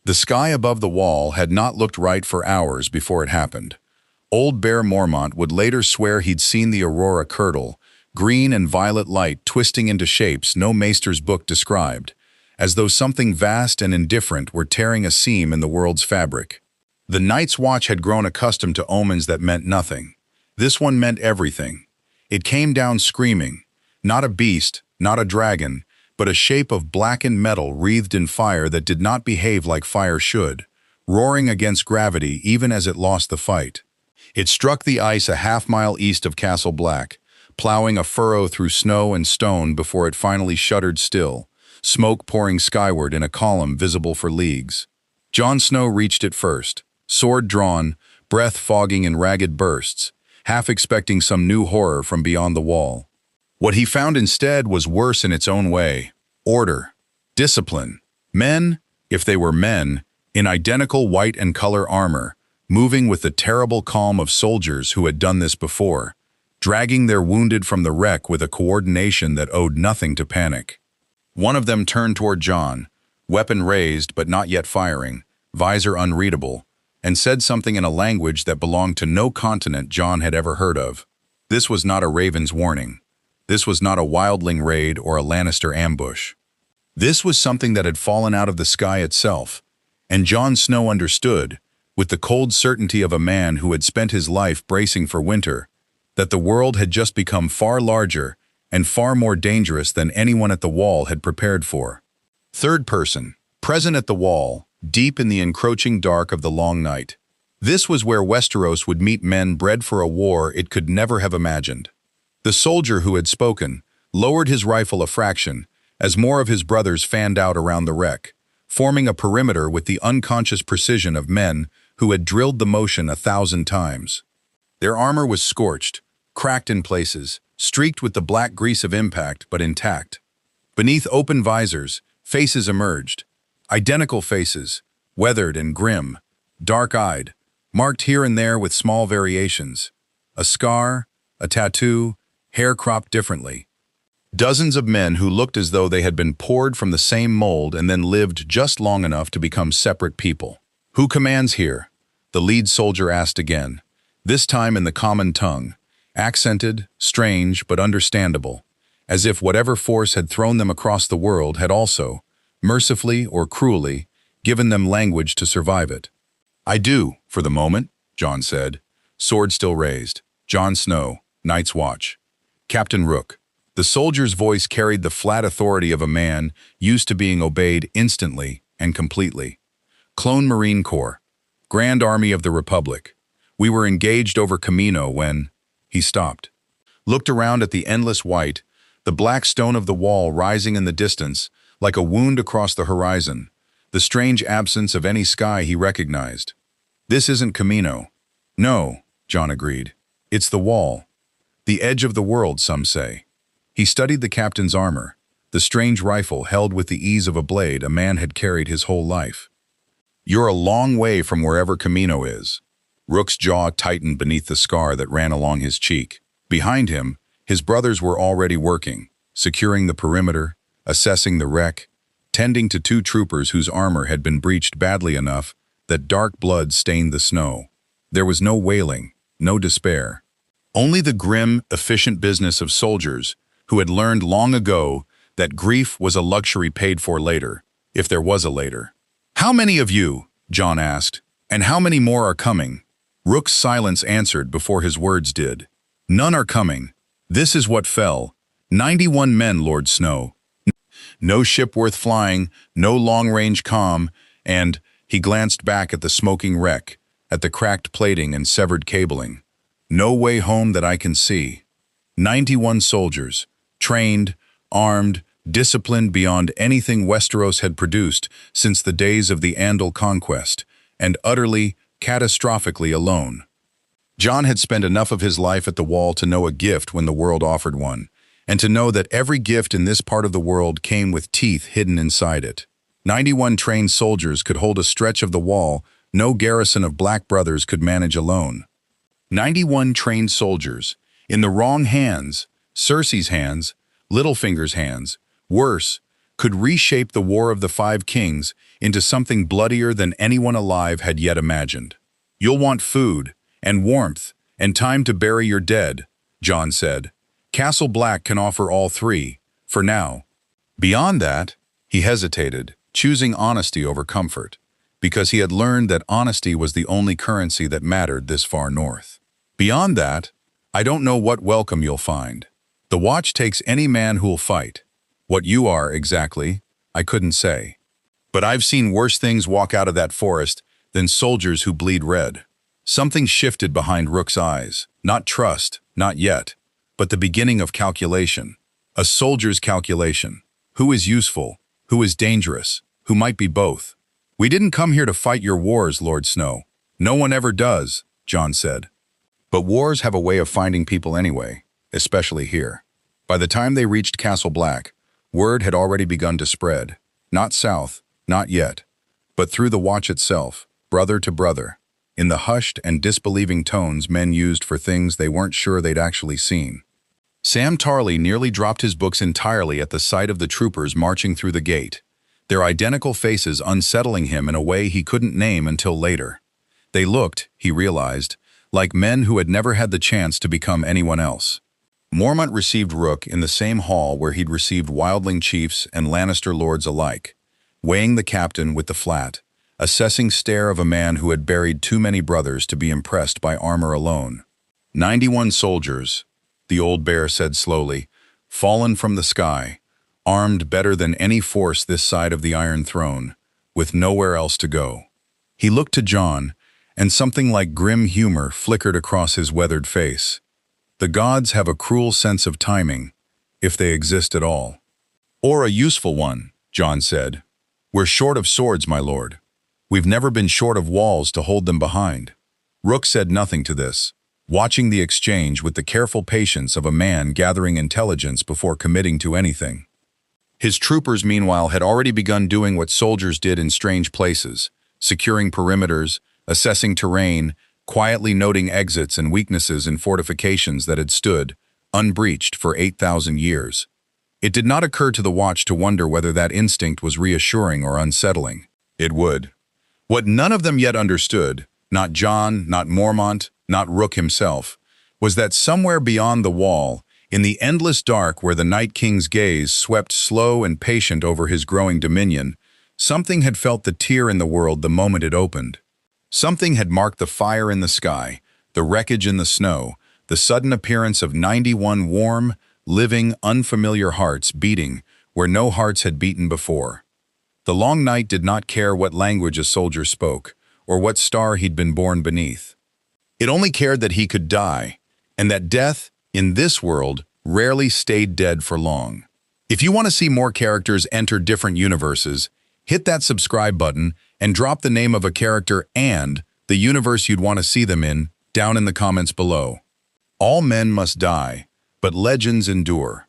The sky above the wall had not looked right for hours before it happened. Old Bear Mormont would later swear he'd seen the aurora curdle, green and violet light twisting into shapes no maester's book described, as though something vast and indifferent were tearing a seam in the world's fabric. The Night's Watch had grown accustomed to omens that meant nothing. This one meant everything. It came down screaming, not a beast, not a dragon, but a shape of blackened metal wreathed in fire that did not behave like fire should, roaring against gravity even as it lost the fight. It struck the ice a half-mile east of Castle Black, plowing a furrow through snow and stone before it finally shuddered still, smoke pouring skyward in a column visible for leagues. Jon Snow reached it first, sword drawn, breath fogging in ragged bursts, half expecting some new horror from beyond the wall. What he found instead was worse in its own way: order, discipline. Men, if they were men, in identical white and color armor, moving with the terrible calm of soldiers who had done this before, dragging their wounded from the wreck with a coordination that owed nothing to panic. One of them turned toward Jon, weapon raised but not yet firing, visor unreadable, and said something in a language that belonged to no continent Jon had ever heard of. This was not a Raven's warning. This was not a wildling raid or a Lannister ambush. This was something that had fallen out of the sky itself, and Jon Snow understood, with the cold certainty of a man who had spent his life bracing for winter, that the world had just become far larger and far more dangerous than anyone at the wall had prepared for. Third person, present at the wall, deep in the encroaching dark of the long night. This was where Westeros would meet men bred for a war it could never have imagined. The soldier who had spoken lowered his rifle a fraction as more of his brothers fanned out around the wreck, forming a perimeter with the unconscious precision of men who had drilled the motion 1,000 times. Their armor was scorched, cracked in places, streaked with the black grease of impact, but intact. Beneath open visors, faces emerged, identical faces, weathered and grim, dark-eyed, marked here and there with small variations. A scar, a tattoo, hair cropped differently. Dozens of men who looked as though they had been poured from the same mold and then lived just long enough to become separate people. "Who commands here?" the lead soldier asked again, this time in the common tongue, accented, strange, but understandable, as if whatever force had thrown them across the world had also, mercifully or cruelly, given them language to survive it. "I do, for the moment," Jon said, sword still raised. "Jon Snow, Night's Watch." "Captain Rook." The soldier's voice carried the flat authority of a man used to being obeyed instantly and completely. "Clone Marine Corps, Grand Army of the Republic. We were engaged over Camino when—" He stopped, looked around at the endless white, the black stone of the wall rising in the distance, like a wound across the horizon, the strange absence of any sky he recognized. "This isn't Camino." "No," Jon agreed. "It's the wall. The edge of the world, some say." He studied the captain's armor, the strange rifle held with the ease of a blade a man had carried his whole life. "You're a long way from wherever Camino is." Rook's jaw tightened beneath the scar that ran along his cheek. Behind him, his brothers were already working, securing the perimeter, assessing the wreck, tending to 2 troopers whose armor had been breached badly enough that dark blood stained the snow. There was no wailing, no despair. Only the grim, efficient business of soldiers who had learned long ago that grief was a luxury paid for later, if there was a later. "How many of you?" Jon asked. "And how many more are coming?" Rook's silence answered before his words did. "None are coming. This is what fell. 91 men, Lord Snow. No ship worth flying, no long-range comm, and—" he glanced back at the smoking wreck, at the cracked plating and severed cabling. "No way home that I can see. 91 soldiers, trained, armed, disciplined beyond anything Westeros had produced since the days of the Andal conquest, and utterly, catastrophically alone." Jon had spent enough of his life at the wall to know a gift when the world offered one, and to know that every gift in this part of the world came with teeth hidden inside it. 91 trained soldiers could hold a stretch of the wall no garrison of Black Brothers could manage alone. 91 trained soldiers, in the wrong hands, Cersei's hands, Littlefinger's hands, worse, could reshape the War of the Five Kings into something bloodier than anyone alive had yet imagined. "You'll want food, and warmth, and time to bury your dead," Jon said. "Castle Black can offer all three, for now. Beyond that," he hesitated, choosing honesty over comfort, because he had learned that honesty was the only currency that mattered this far north. "Beyond that, I don't know what welcome you'll find. The Watch takes any man who'll fight. What you are, exactly, I couldn't say. But I've seen worse things walk out of that forest than soldiers who bleed red." Something shifted behind Rook's eyes. Not trust, not yet, but the beginning of calculation. A soldier's calculation. Who is useful? Who is dangerous? Who might be both? "We didn't come here to fight your wars, Lord Snow. No one ever does," Jon said. "But wars have a way of finding people anyway, especially here." By the time they reached Castle Black, word had already begun to spread. Not south, not yet, but through the Watch itself, brother to brother, in the hushed and disbelieving tones men used for things they weren't sure they'd actually seen. Sam Tarly nearly dropped his books entirely at the sight of the troopers marching through the gate, their identical faces unsettling him in a way he couldn't name until later. They looked, he realized, like men who had never had the chance to become anyone else. Mormont received Rook in the same hall where he'd received wildling chiefs and Lannister lords alike, weighing the captain with the flat, assessing stare of a man who had buried too many brothers to be impressed by armor alone. 91 soldiers, the old bear said slowly, fallen from the sky, armed better than any force this side of the Iron Throne, with nowhere else to go. He looked to Jon, and something like grim humor flickered across his weathered face. "The gods have a cruel sense of timing, if they exist at all." "Or a useful one," Jon said. "We're short of swords, my lord. We've never been short of walls to hold them behind." Rook said nothing to this, watching the exchange with the careful patience of a man gathering intelligence before committing to anything. His troopers, meanwhile, had already begun doing what soldiers did in strange places, securing perimeters, assessing terrain, quietly noting exits and weaknesses in fortifications that had stood, unbreached, for 8,000 years. It did not occur to the Watch to wonder whether that instinct was reassuring or unsettling. It would. What none of them yet understood, not Jon, not Mormont, not Rook himself, was that somewhere beyond the wall, in the endless dark where the Night King's gaze swept slow and patient over his growing dominion, something had felt the tear in the world the moment it opened. Something had marked the fire in the sky, the wreckage in the snow, the sudden appearance of 91 warm, living, unfamiliar hearts beating where no hearts had beaten before. The long night did not care what language a soldier spoke, or what star he'd been born beneath. It only cared that he could die, and that death, in this world, rarely stayed dead for long. If you want to see more characters enter different universes, hit that subscribe button and drop the name of a character and the universe you'd want to see them in down in the comments below. All men must die, but legends endure.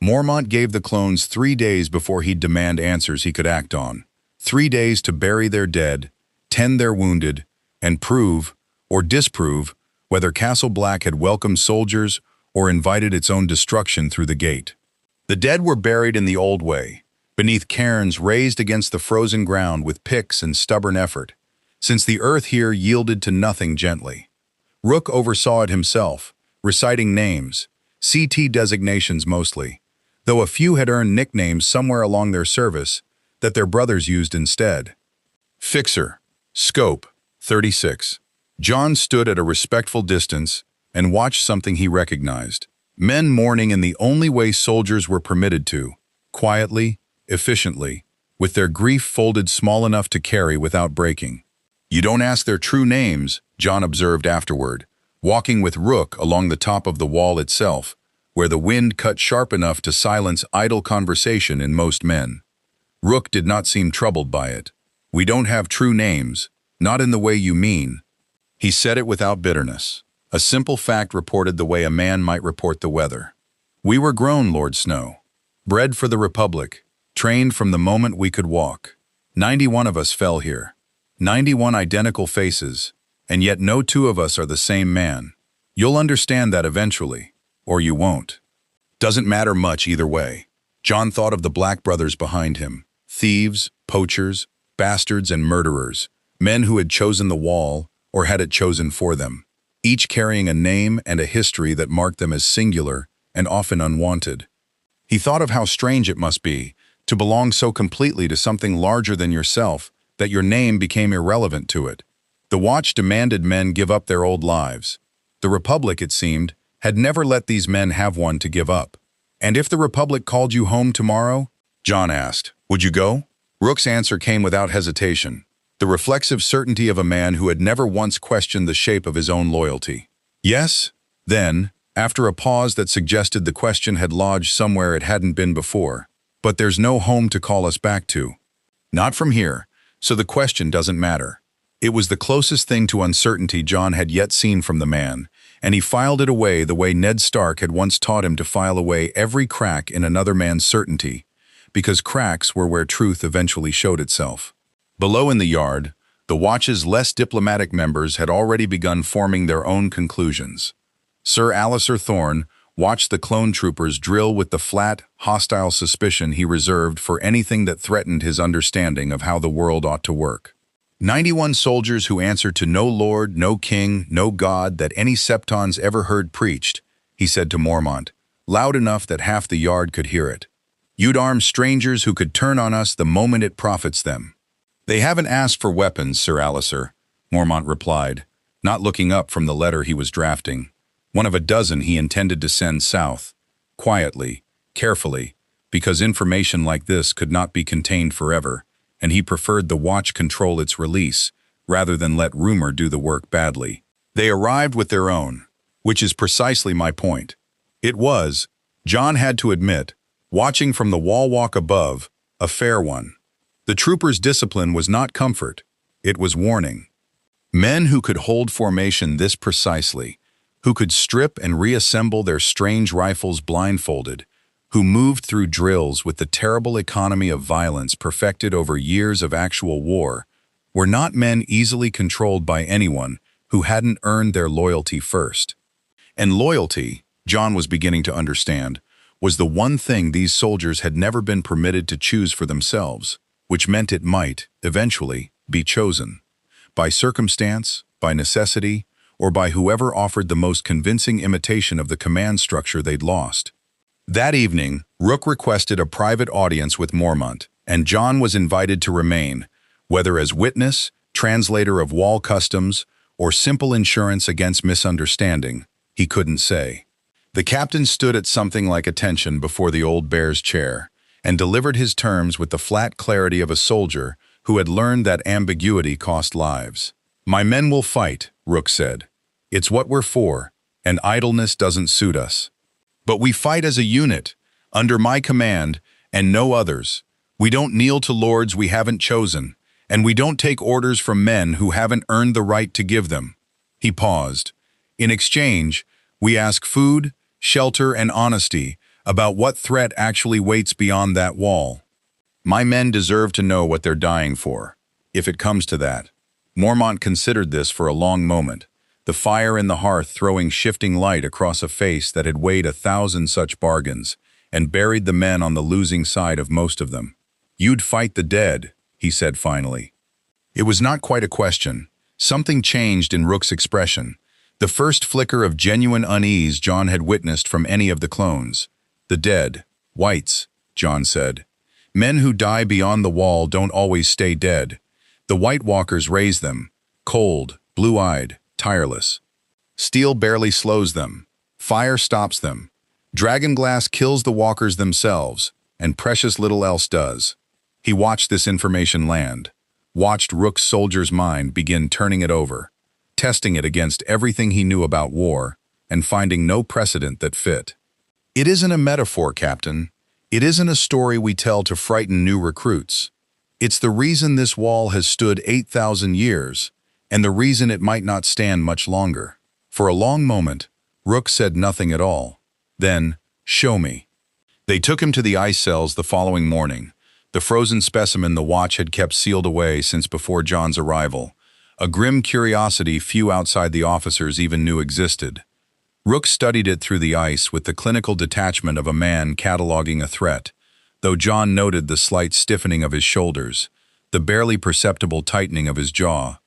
Mormont gave the clones 3 days before he'd demand answers he could act on. 3 days to bury their dead, tend their wounded, and prove, or disprove, whether Castle Black had welcomed soldiers or invited its own destruction through the gate. The dead were buried in the old way, beneath cairns raised against the frozen ground with picks and stubborn effort, since the earth here yielded to nothing gently. Rook oversaw it himself, reciting names, CT designations mostly, though a few had earned nicknames somewhere along their service that their brothers used instead. Fixer, Scope, 36. Jon stood at a respectful distance and watched something he recognized. Men mourning in the only way soldiers were permitted to, quietly, efficiently, with their grief folded small enough to carry without breaking. "You don't ask their true names," Jon observed afterward, walking with Rook along the top of the wall itself, where the wind cut sharp enough to silence idle conversation in most men. Rook did not seem troubled by it. "We don't have true names, not in the way you mean." He said it without bitterness. A simple fact reported the way a man might report the weather. "We were grown, Lord Snow, bred for the Republic, trained from the moment we could walk. 91 of us fell here. 91 identical faces, and yet no two of us are the same man. You'll understand that eventually, or you won't. Doesn't matter much either way. John thought of the Black brothers behind him, thieves, poachers, bastards, and murderers, men who had chosen the wall or had it chosen for them, each carrying a name and a history that marked them as singular and often unwanted. He thought of how strange it must be to belong so completely to something larger than yourself that your name became irrelevant to it. The Watch demanded men give up their old lives. The Republic, it seemed, had never let these men have one to give up. "And if the Republic called you home tomorrow?" John asked. "Would you go?" Rook's answer came without hesitation, the reflexive certainty of a man who had never once questioned the shape of his own loyalty. "Yes." Then, after a pause that suggested the question had lodged somewhere it hadn't been before, "But there's no home to call us back to." "Not from here, so the question doesn't matter." It was the closest thing to uncertainty John had yet seen from the man, and he filed it away the way Ned Stark had once taught him to file away every crack in another man's certainty, because cracks were where truth eventually showed itself. Below in the yard, the Watch's less diplomatic members had already begun forming their own conclusions. Sir Alistair Thorne watched the clone troopers drill with the flat, hostile suspicion he reserved for anything that threatened his understanding of how the world ought to work. 91 soldiers who answered to no lord, no king, no god that any Septons ever heard preached, he said to Mormont, loud enough that half the yard could hear it. "You'd arm strangers who could turn on us the moment it profits them." "They haven't asked for weapons, Sir Alistair," Mormont replied, not looking up from the letter he was drafting, one of a dozen he intended to send south, quietly, carefully, because information like this could not be contained forever, and he preferred the Watch control its release, rather than let rumor do the work badly. "They arrived with their own, which is precisely my point. It was, John had to admit, watching from the wall walk above, a fair one. The troopers' discipline was not comfort, it was warning. Men who could hold formation this precisely, who could strip and reassemble their strange rifles blindfolded, who moved through drills with the terrible economy of violence perfected over years of actual war, were not men easily controlled by anyone who hadn't earned their loyalty first. And loyalty, John was beginning to understand, was the one thing these soldiers had never been permitted to choose for themselves, which meant it might, eventually, be chosen. By circumstance, by necessity, or by whoever offered the most convincing imitation of the command structure they'd lost. That evening, Rook requested a private audience with Mormont, and John was invited to remain, whether as witness, translator of wall customs, or simple insurance against misunderstanding, he couldn't say. The captain stood at something like attention before the old bear's chair, and delivered his terms with the flat clarity of a soldier who had learned that ambiguity cost lives. "My men will fight," Rook said. "It's what we're for, and idleness doesn't suit us. But we fight as a unit, under my command, and no others. We don't kneel to lords we haven't chosen, and we don't take orders from men who haven't earned the right to give them." He paused. "In exchange, we ask food, shelter, and honesty about what threat actually waits beyond that wall. My men deserve to know what they're dying for, if it comes to that." Mormont considered this for a long moment, the fire in the hearth throwing shifting light across a face that had weighed 1,000 such bargains, and buried the men on the losing side of most of them. "You'd fight the dead," he said finally. It was not quite a question. Something changed in Rook's expression, the first flicker of genuine unease John had witnessed from any of the clones. "The dead, whites," John said. "Men who die beyond the wall don't always stay dead. The White Walkers raise them, cold, blue-eyed, tireless. Steel barely slows them. Fire stops them. Dragonglass kills the walkers themselves, and precious little else does." He watched this information land, watched Rook's soldier's mind begin turning it over, testing it against everything he knew about war, and finding no precedent that fit. "It isn't a metaphor, Captain. It isn't a story we tell to frighten new recruits. It's the reason this wall has stood 8,000 years, and the reason it might not stand much longer." For a long moment, Rook said nothing at all. Then, "Show me." They took him to the ice cells the following morning, the frozen specimen the Watch had kept sealed away since before John's arrival, a grim curiosity few outside the officers even knew existed. Rook studied it through the ice with the clinical detachment of a man cataloging a threat, though John noted the slight stiffening of his shoulders, the barely perceptible tightening of his jaw.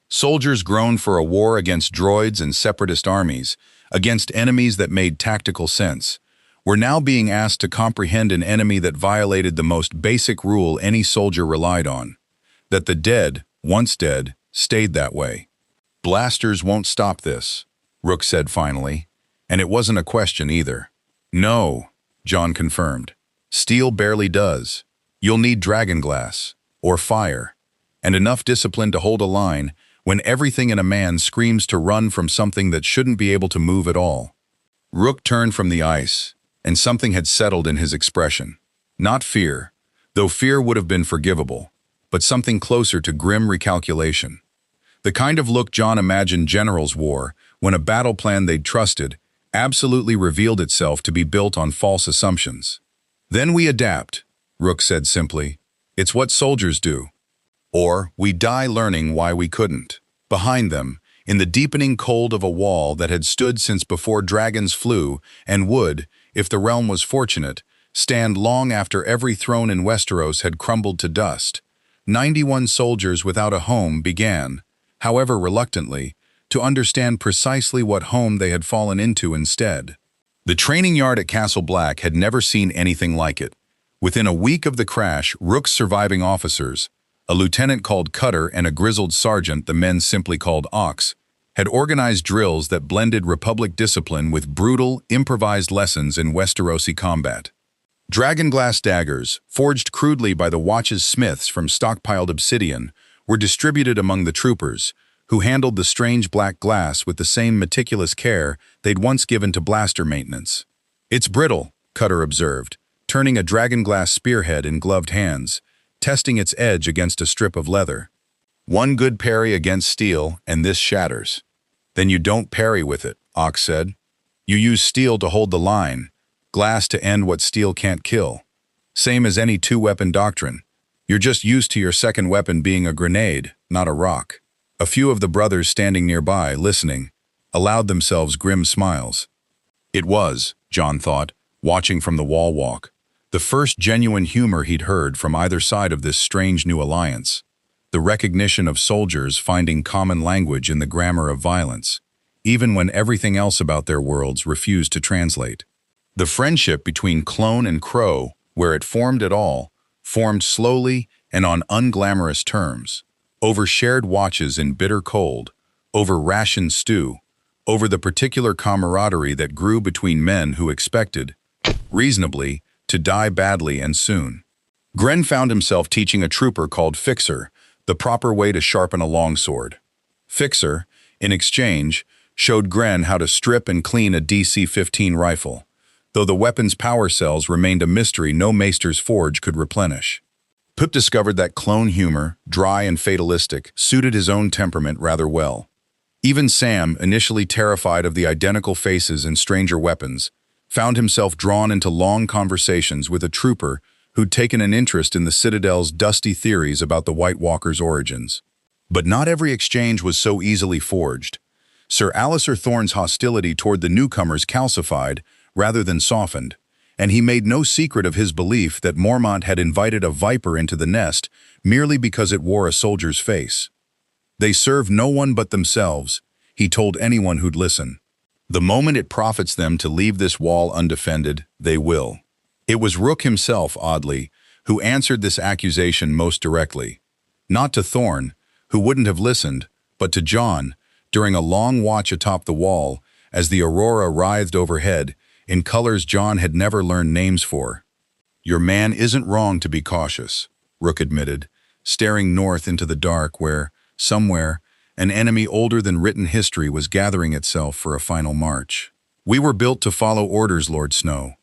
Soldiers groaned for a war against droids and separatist armies, against enemies that made tactical sense, were now being asked to comprehend an enemy that violated the most basic rule any soldier relied on, that the dead, once dead, stayed that way. "Blasters won't stop this," Rook said finally, and it wasn't a question either. "No," John confirmed. "Steel barely does. You'll need dragonglass, or fire, and enough discipline to hold a line when everything in a man screams to run from something that shouldn't be able to move at all." Rook turned from the ice, and something had settled in his expression. Not fear, though fear would have been forgivable, but something closer to grim recalculation. The kind of look John imagined generals wore when a battle plan they'd trusted absolutely revealed itself to be built on false assumptions. "Then we adapt," Rook said simply. "It's what soldiers do. Or we die learning why we couldn't." Behind them, in the deepening cold of a wall that had stood since before dragons flew and would, if the realm was fortunate, stand long after every throne in Westeros had crumbled to dust, 91 soldiers without a home began, however reluctantly, to understand precisely what home they had fallen into instead. The training yard at Castle Black had never seen anything like it. Within a week of the crash, Rook's surviving officers, a lieutenant called Cutter and a grizzled sergeant the men simply called Ox, had organized drills that blended Republic discipline with brutal, improvised lessons in Westerosi combat. Dragonglass daggers, forged crudely by the Watch's smiths from stockpiled obsidian, were distributed among the troopers, who handled the strange black glass with the same meticulous care they'd once given to blaster maintenance. "It's brittle," Cutter observed, turning a dragonglass spearhead in gloved hands, testing its edge against a strip of leather. "One good parry against steel, and this shatters." "Then you don't parry with it," Ox said. "You use steel to hold the line, glass to end what steel can't kill. Same as any two-weapon doctrine. You're just used to your second weapon being a grenade, not a rock." A few of the brothers standing nearby, listening, allowed themselves grim smiles. It was, John thought, watching from the wall walk, the first genuine humor he'd heard from either side of this strange new alliance. The recognition of soldiers finding common language in the grammar of violence, even when everything else about their worlds refused to translate. The friendship between Clone and Crow, where it formed at all, formed slowly and on unglamorous terms, over shared watches in bitter cold, over rationed stew, over the particular camaraderie that grew between men who expected, reasonably, to die badly and soon. Gren found himself teaching a trooper called Fixer the proper way to sharpen a longsword. Fixer, in exchange, showed Gren how to strip and clean a DC-15 rifle, though the weapon's power cells remained a mystery no Maester's forge could replenish. Pip discovered that Clone humor, dry and fatalistic, suited his own temperament rather well. Even Sam, initially terrified of the identical faces and stranger weapons, found himself drawn into long conversations with a trooper who'd taken an interest in the Citadel's dusty theories about the White Walker's origins. But not every exchange was so easily forged. Sir Alistair Thorne's hostility toward the newcomers calcified rather than softened, and he made no secret of his belief that Mormont had invited a viper into the nest merely because it wore a soldier's face. They serve no one but themselves, he told anyone who'd listen. The moment it profits them to leave this wall undefended, they will. It was Rook himself, oddly, who answered this accusation most directly. Not to Thorne, who wouldn't have listened, but to John, during a long watch atop the wall, as the aurora writhed overhead, in colors John had never learned names for. "Your man isn't wrong to be cautious," Rook admitted, staring north into the dark where, somewhere, an enemy older than written history was gathering itself for a final march. "We were built to follow orders, Lord Snow.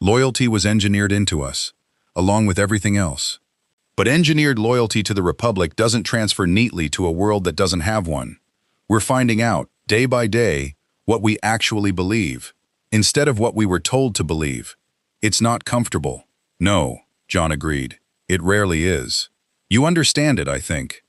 Loyalty was engineered into us, along with everything else. But engineered loyalty to the Republic doesn't transfer neatly to a world that doesn't have one. We're finding out, day by day, what we actually believe, instead of what we were told to believe. It's not comfortable." "No," John agreed. "It rarely is. You understand it, I think.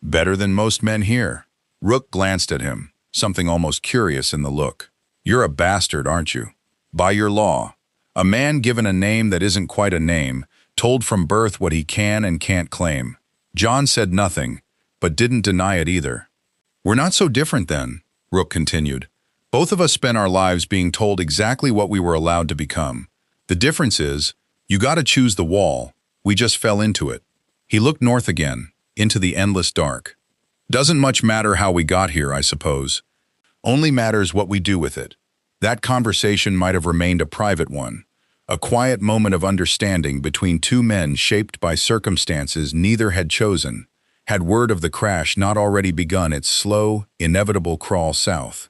Better than most men here." Rook glanced at him, something almost curious in the look. "You're a bastard, aren't you? By your law. A man given a name that isn't quite a name told from birth what he can and can't claim. Jon said nothing, but didn't deny it either. "We're not so different then," Rook continued. "Both of us spent our lives being told exactly what we were allowed to become. The difference is, you gotta choose the wall. We just fell into it." He looked north again, into the endless dark. "Doesn't much matter how we got here, I suppose. Only matters what we do with it." That conversation might have remained a private one, a quiet moment of understanding between two men shaped by circumstances neither had chosen, had word of the crash not already begun its slow, inevitable crawl south.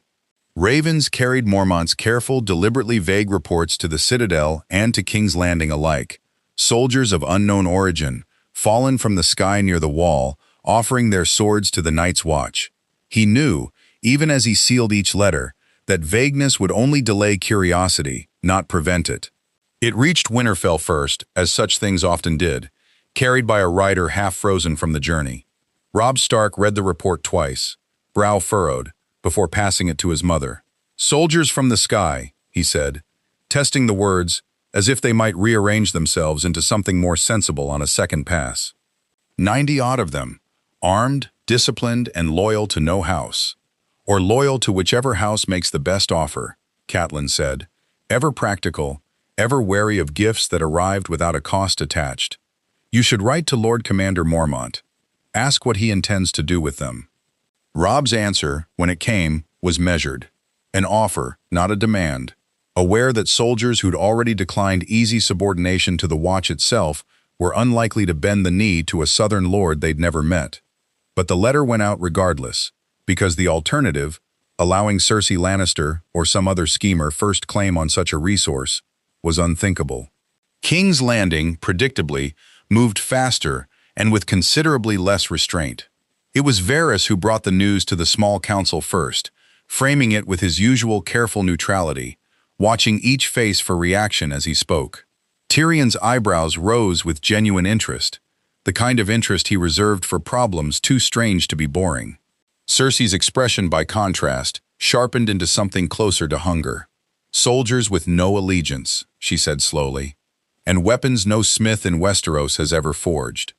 Ravens carried Mormont's careful, deliberately vague reports to the Citadel and to King's Landing alike. Soldiers of unknown origin, fallen from the sky near the wall, offering their swords to the Night's Watch. He knew, even as he sealed each letter, that vagueness would only delay curiosity, not prevent it. It reached Winterfell first, as such things often did, carried by a rider half frozen from the journey. Robb Stark read the report twice, brow furrowed, before passing it to his mother. "Soldiers from the sky," he said, testing the words as if they might rearrange themselves into something more sensible on a second pass. 90-odd of them, armed, disciplined, and loyal to no house. Or loyal to whichever house makes the best offer, Catelyn said, ever practical, ever wary of gifts that arrived without a cost attached. "You should write to Lord Commander Mormont. Ask what he intends to do with them." Robb's answer, when it came, was measured. An offer, not a demand. Aware that soldiers who'd already declined easy subordination to the Watch itself were unlikely to bend the knee to a southern lord they'd never met. But the letter went out regardless, because the alternative, allowing Cersei Lannister or some other schemer first claim on such a resource, was unthinkable. King's Landing, predictably, moved faster and with considerably less restraint. It was Varys who brought the news to the small council first, framing it with his usual careful neutrality, watching each face for reaction as he spoke. Tyrion's eyebrows rose with genuine interest, the kind of interest he reserved for problems too strange to be boring. Cersei's expression, by contrast, sharpened into something closer to hunger. "Soldiers with no allegiance," she said slowly, "and weapons no smith in Westeros has ever forged.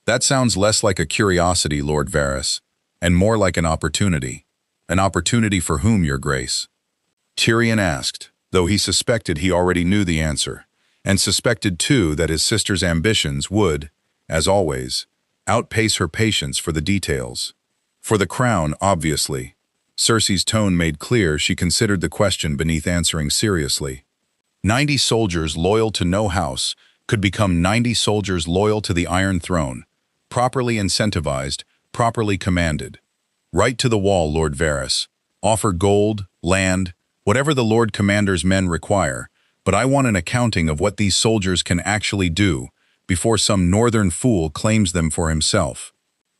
That sounds less like a curiosity, Lord Varys, and more like an opportunity. An opportunity for whom, Your Grace?" Tyrion asked, though he suspected he already knew the answer, and suspected too that his sister's ambitions would, as always, outpace her patience for the details. For the crown, obviously. Cersei's tone made clear she considered the question beneath answering seriously. 90 soldiers loyal to no house could become 90 soldiers loyal to the Iron Throne, properly incentivized, properly commanded. "Right to the wall, Lord Varys. Offer gold, land, whatever the Lord Commander's men require, but I want an accounting of what these soldiers can actually do before some northern fool claims them for himself."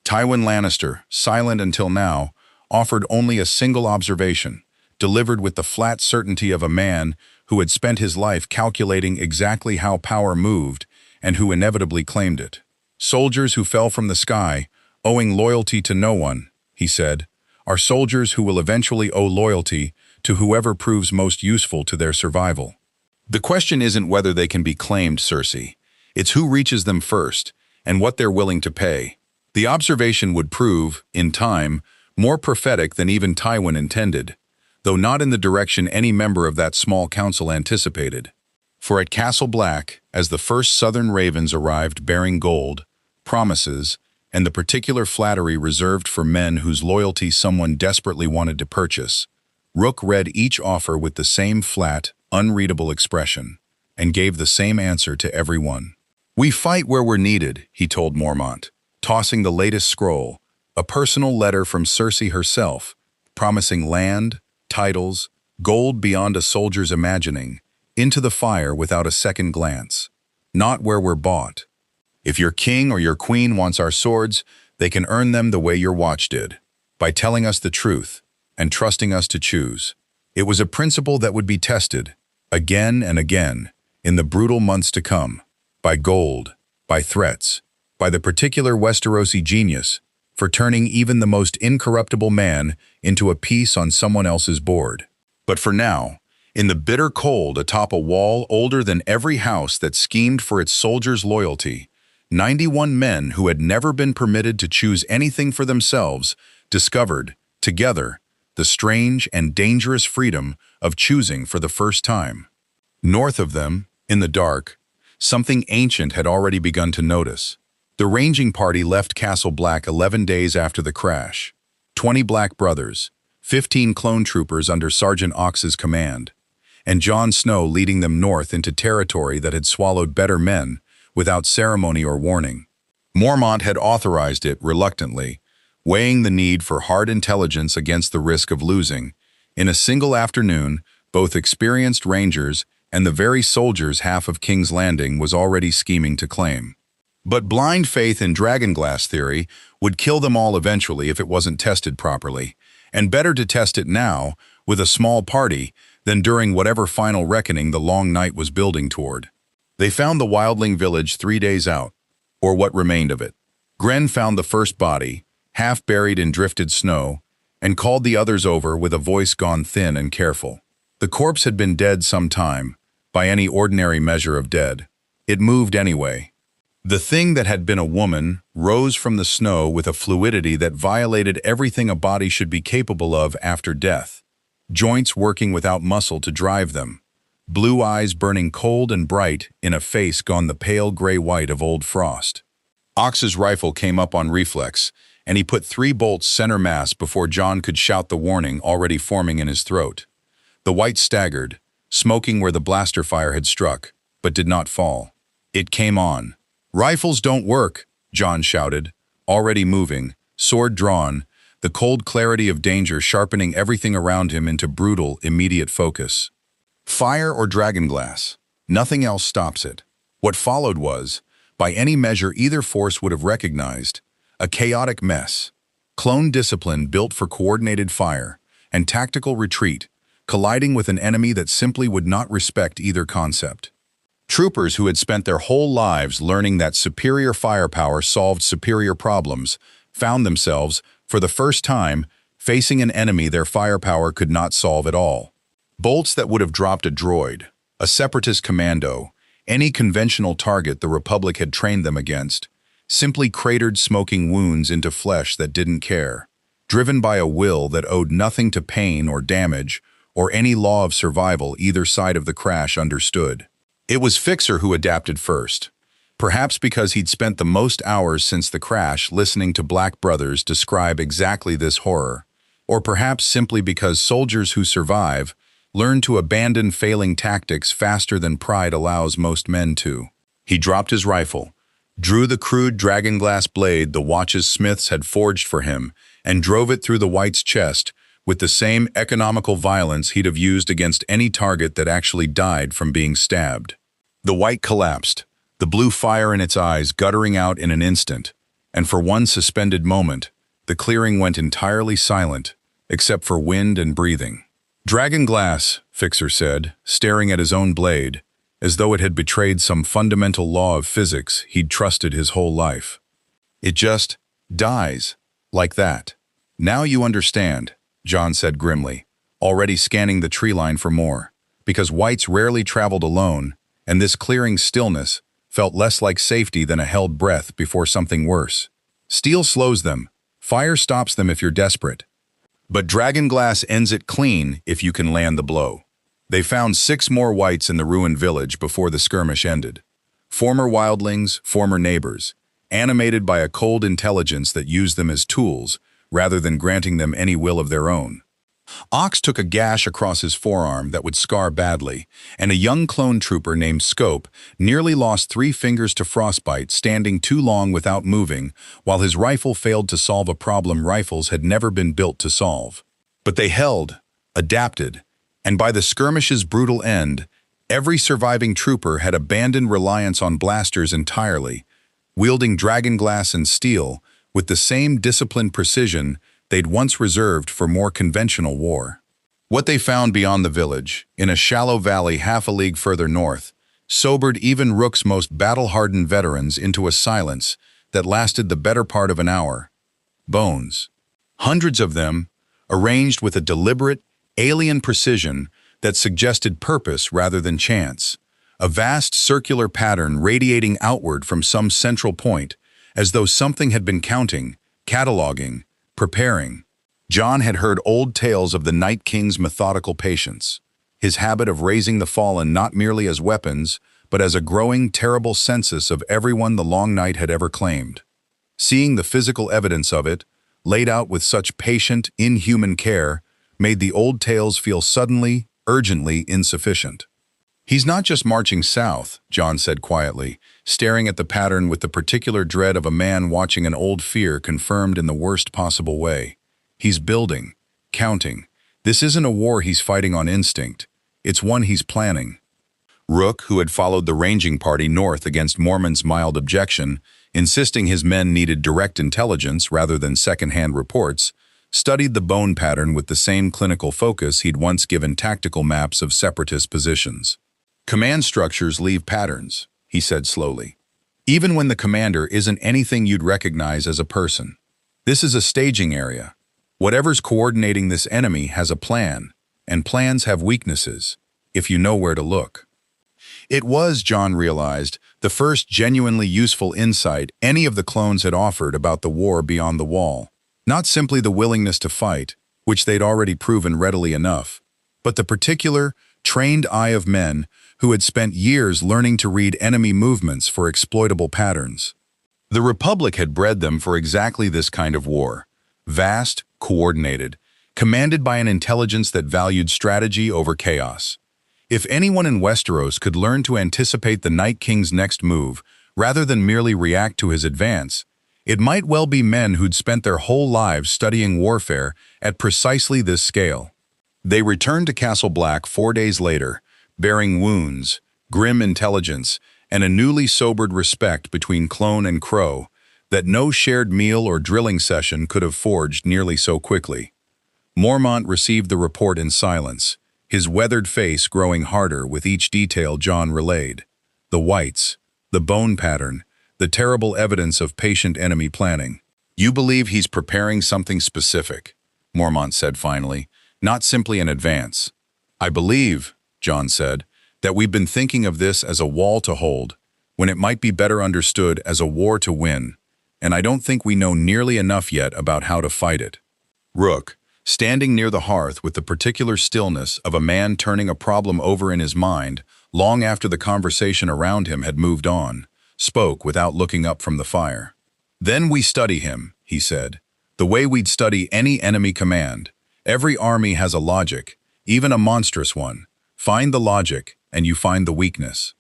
Tywin Lannister, silent until now, offered only a single observation, delivered with the flat certainty of a man who had spent his life calculating exactly how power moved and who inevitably claimed it. "Soldiers who fell from the sky, owing loyalty to no one," he said, "are soldiers who will eventually owe loyalty to whoever proves most useful to their survival. The question isn't whether they can be claimed, Cersei. It's who reaches them first, and what they're willing to pay." The observation would prove, in time, more prophetic than even Tywin intended, though not in the direction any member of that small council anticipated. For at Castle Black, as the first southern ravens arrived bearing gold, promises, and the particular flattery reserved for men whose loyalty someone desperately wanted to purchase, Rook read each offer with the same flat, unreadable expression, and gave the same answer to every one. "We fight where we're needed," he told Mormont, tossing the latest scroll, a personal letter from Cersei herself, promising land, titles, gold beyond a soldier's imagining, into the fire without a second glance. "Not where we're bought. If your king or your queen wants our swords, they can earn them the way your watch did, by telling us the truth and trusting us to choose." It was a principle that would be tested, again and again, in the brutal months to come, by gold, by threats, by the particular Westerosi genius for turning even the most incorruptible man into a piece on someone else's board. But for now, In the bitter cold atop a wall older than every house that schemed for its soldiers' loyalty, 91 men who had never been permitted to choose anything for themselves discovered, together, the strange and dangerous freedom of choosing for the first time. North of them, in the dark, something ancient had already begun to notice. The ranging party left Castle Black 11 days after the crash. 20 Black brothers, 15 clone troopers under Sergeant Ox's command, and Jon Snow leading them north into territory that had swallowed better men without ceremony or warning. Mormont had authorized it reluctantly, weighing the need for hard intelligence against the risk of losing. In a single afternoon, both experienced rangers and the very soldiers half of King's Landing was already scheming to claim. But blind faith in Dragonglass theory would kill them all eventually if it wasn't tested properly, and better to test it now, with a small party, than during whatever final reckoning the long night was building toward. They found the wildling village 3 days out, or what remained of it. Grenn found the first body, half buried in drifted snow, and called the others over with a voice gone thin and careful. The corpse had been dead some time, by any ordinary measure of dead. It moved anyway. The thing that had been a woman rose from the snow with a fluidity that violated everything a body should be capable of after death. Joints working without muscle to drive them, blue eyes burning cold and bright in a face gone the pale gray-white of old frost. Ox's rifle came up on reflex, and he put 3 bolts center mass before Jon could shout the warning already forming in his throat. The white staggered, smoking where the blaster fire had struck, but did not fall. It came on. "Rifles don't work," Jon shouted, already moving, sword drawn, the cold clarity of danger sharpening everything around him into brutal, immediate focus. Fire or dragonglass, nothing else stops it. What followed was, by any measure either force would have recognized, a chaotic mess. Clone discipline built for coordinated fire, and tactical retreat, colliding with an enemy that simply would not respect either concept. Troopers who had spent their whole lives learning that superior firepower solved superior problems found themselves, for the first time, facing an enemy their firepower could not solve at all. Bolts that would have dropped a droid, a separatist commando, any conventional target the Republic had trained them against, simply cratered smoking wounds into flesh that didn't care, driven by a will that owed nothing to pain or damage or any law of survival either side of the crash understood. It was Fixer who adapted first, perhaps because he'd spent the most hours since the crash listening to Black brothers describe exactly this horror, or perhaps simply because soldiers who survive learn to abandon failing tactics faster than pride allows most men to. He dropped his rifle, drew the crude dragonglass blade the Watch's smiths had forged for him, and drove it through the White's chest with the same economical violence he'd have used against any target that actually died from being stabbed. The White collapsed, the blue fire in its eyes guttering out in an instant, and for one suspended moment, the clearing went entirely silent, except for wind and breathing. "Dragonglass," Fixer said, staring at his own blade, as though it had betrayed some fundamental law of physics he'd trusted his whole life. "It just dies, like that." "Now you understand," Jon said grimly, already scanning the tree line for more, because Whites rarely traveled alone, and this clearing's stillness felt less like safety than a held breath before something worse. "Steel slows them, fire stops them if you're desperate. But dragonglass ends it clean if you can land the blow." They found 6 more Whites in the ruined village before the skirmish ended. Former wildlings, former neighbors, animated by a cold intelligence that used them as tools rather than granting them any will of their own. Ox took a gash across his forearm that would scar badly, and a young clone trooper named Scope nearly lost 3 fingers to frostbite standing too long without moving while his rifle failed to solve a problem rifles had never been built to solve. But they held, adapted, and by the skirmish's brutal end, every surviving trooper had abandoned reliance on blasters entirely, wielding dragonglass and steel with the same disciplined precision they'd once reserved for more conventional war. What they found beyond the village, in a shallow valley half a league further north, sobered even Rook's most battle-hardened veterans into a silence that lasted the better part of an hour. Bones. Hundreds of them, arranged with a deliberate, alien precision, that suggested purpose rather than chance, a vast circular pattern radiating outward from some central point, as though something had been counting, cataloging, preparing. John had heard old tales of the Night King's methodical patience, his habit of raising the fallen not merely as weapons, but as a growing, terrible census of everyone the long night had ever claimed. Seeing the physical evidence of it, laid out with such patient, inhuman care, made the old tales feel suddenly, urgently insufficient. "He's not just marching south," John said quietly, staring at the pattern with the particular dread of a man watching an old fear confirmed in the worst possible way. "He's building, counting. This isn't a war he's fighting on instinct. It's one he's planning." Rook, who had followed the ranging party north against Mormont's mild objection, insisting his men needed direct intelligence rather than second-hand reports, studied the bone pattern with the same clinical focus he'd once given tactical maps of separatist positions. "Command structures leave patterns," he said slowly. "Even when the commander isn't anything you'd recognize as a person. This is a staging area. Whatever's coordinating this enemy has a plan, and plans have weaknesses, if you know where to look." It was, John realized, the first genuinely useful insight any of the clones had offered about the war beyond the wall. Not simply the willingness to fight, which they'd already proven readily enough, but the particular, trained eye of men who had spent years learning to read enemy movements for exploitable patterns. The Republic had bred them for exactly this kind of war. Vast, coordinated, commanded by an intelligence that valued strategy over chaos. If anyone in Westeros could learn to anticipate the Night King's next move, rather than merely react to his advance, it might well be men who'd spent their whole lives studying warfare at precisely this scale. They returned to Castle Black 4 days later, bearing wounds, grim intelligence, and a newly sobered respect between clone and crow that no shared meal or drilling session could have forged nearly so quickly. Mormont received the report in silence, his weathered face growing harder with each detail John relayed. The whites, the bone pattern, the terrible evidence of patient enemy planning. "You believe he's preparing something specific," Mormont said finally, "not simply an advance." "I believe," John said, "that we've been thinking of this as a wall to hold, when it might be better understood as a war to win, and I don't think we know nearly enough yet about how to fight it." Rook, standing near the hearth with the particular stillness of a man turning a problem over in his mind long after the conversation around him had moved on, spoke without looking up from the fire. "Then we study him," he said, "the way we'd study any enemy command. Every army has a logic, even a monstrous one. Find the logic, and you find the weakness."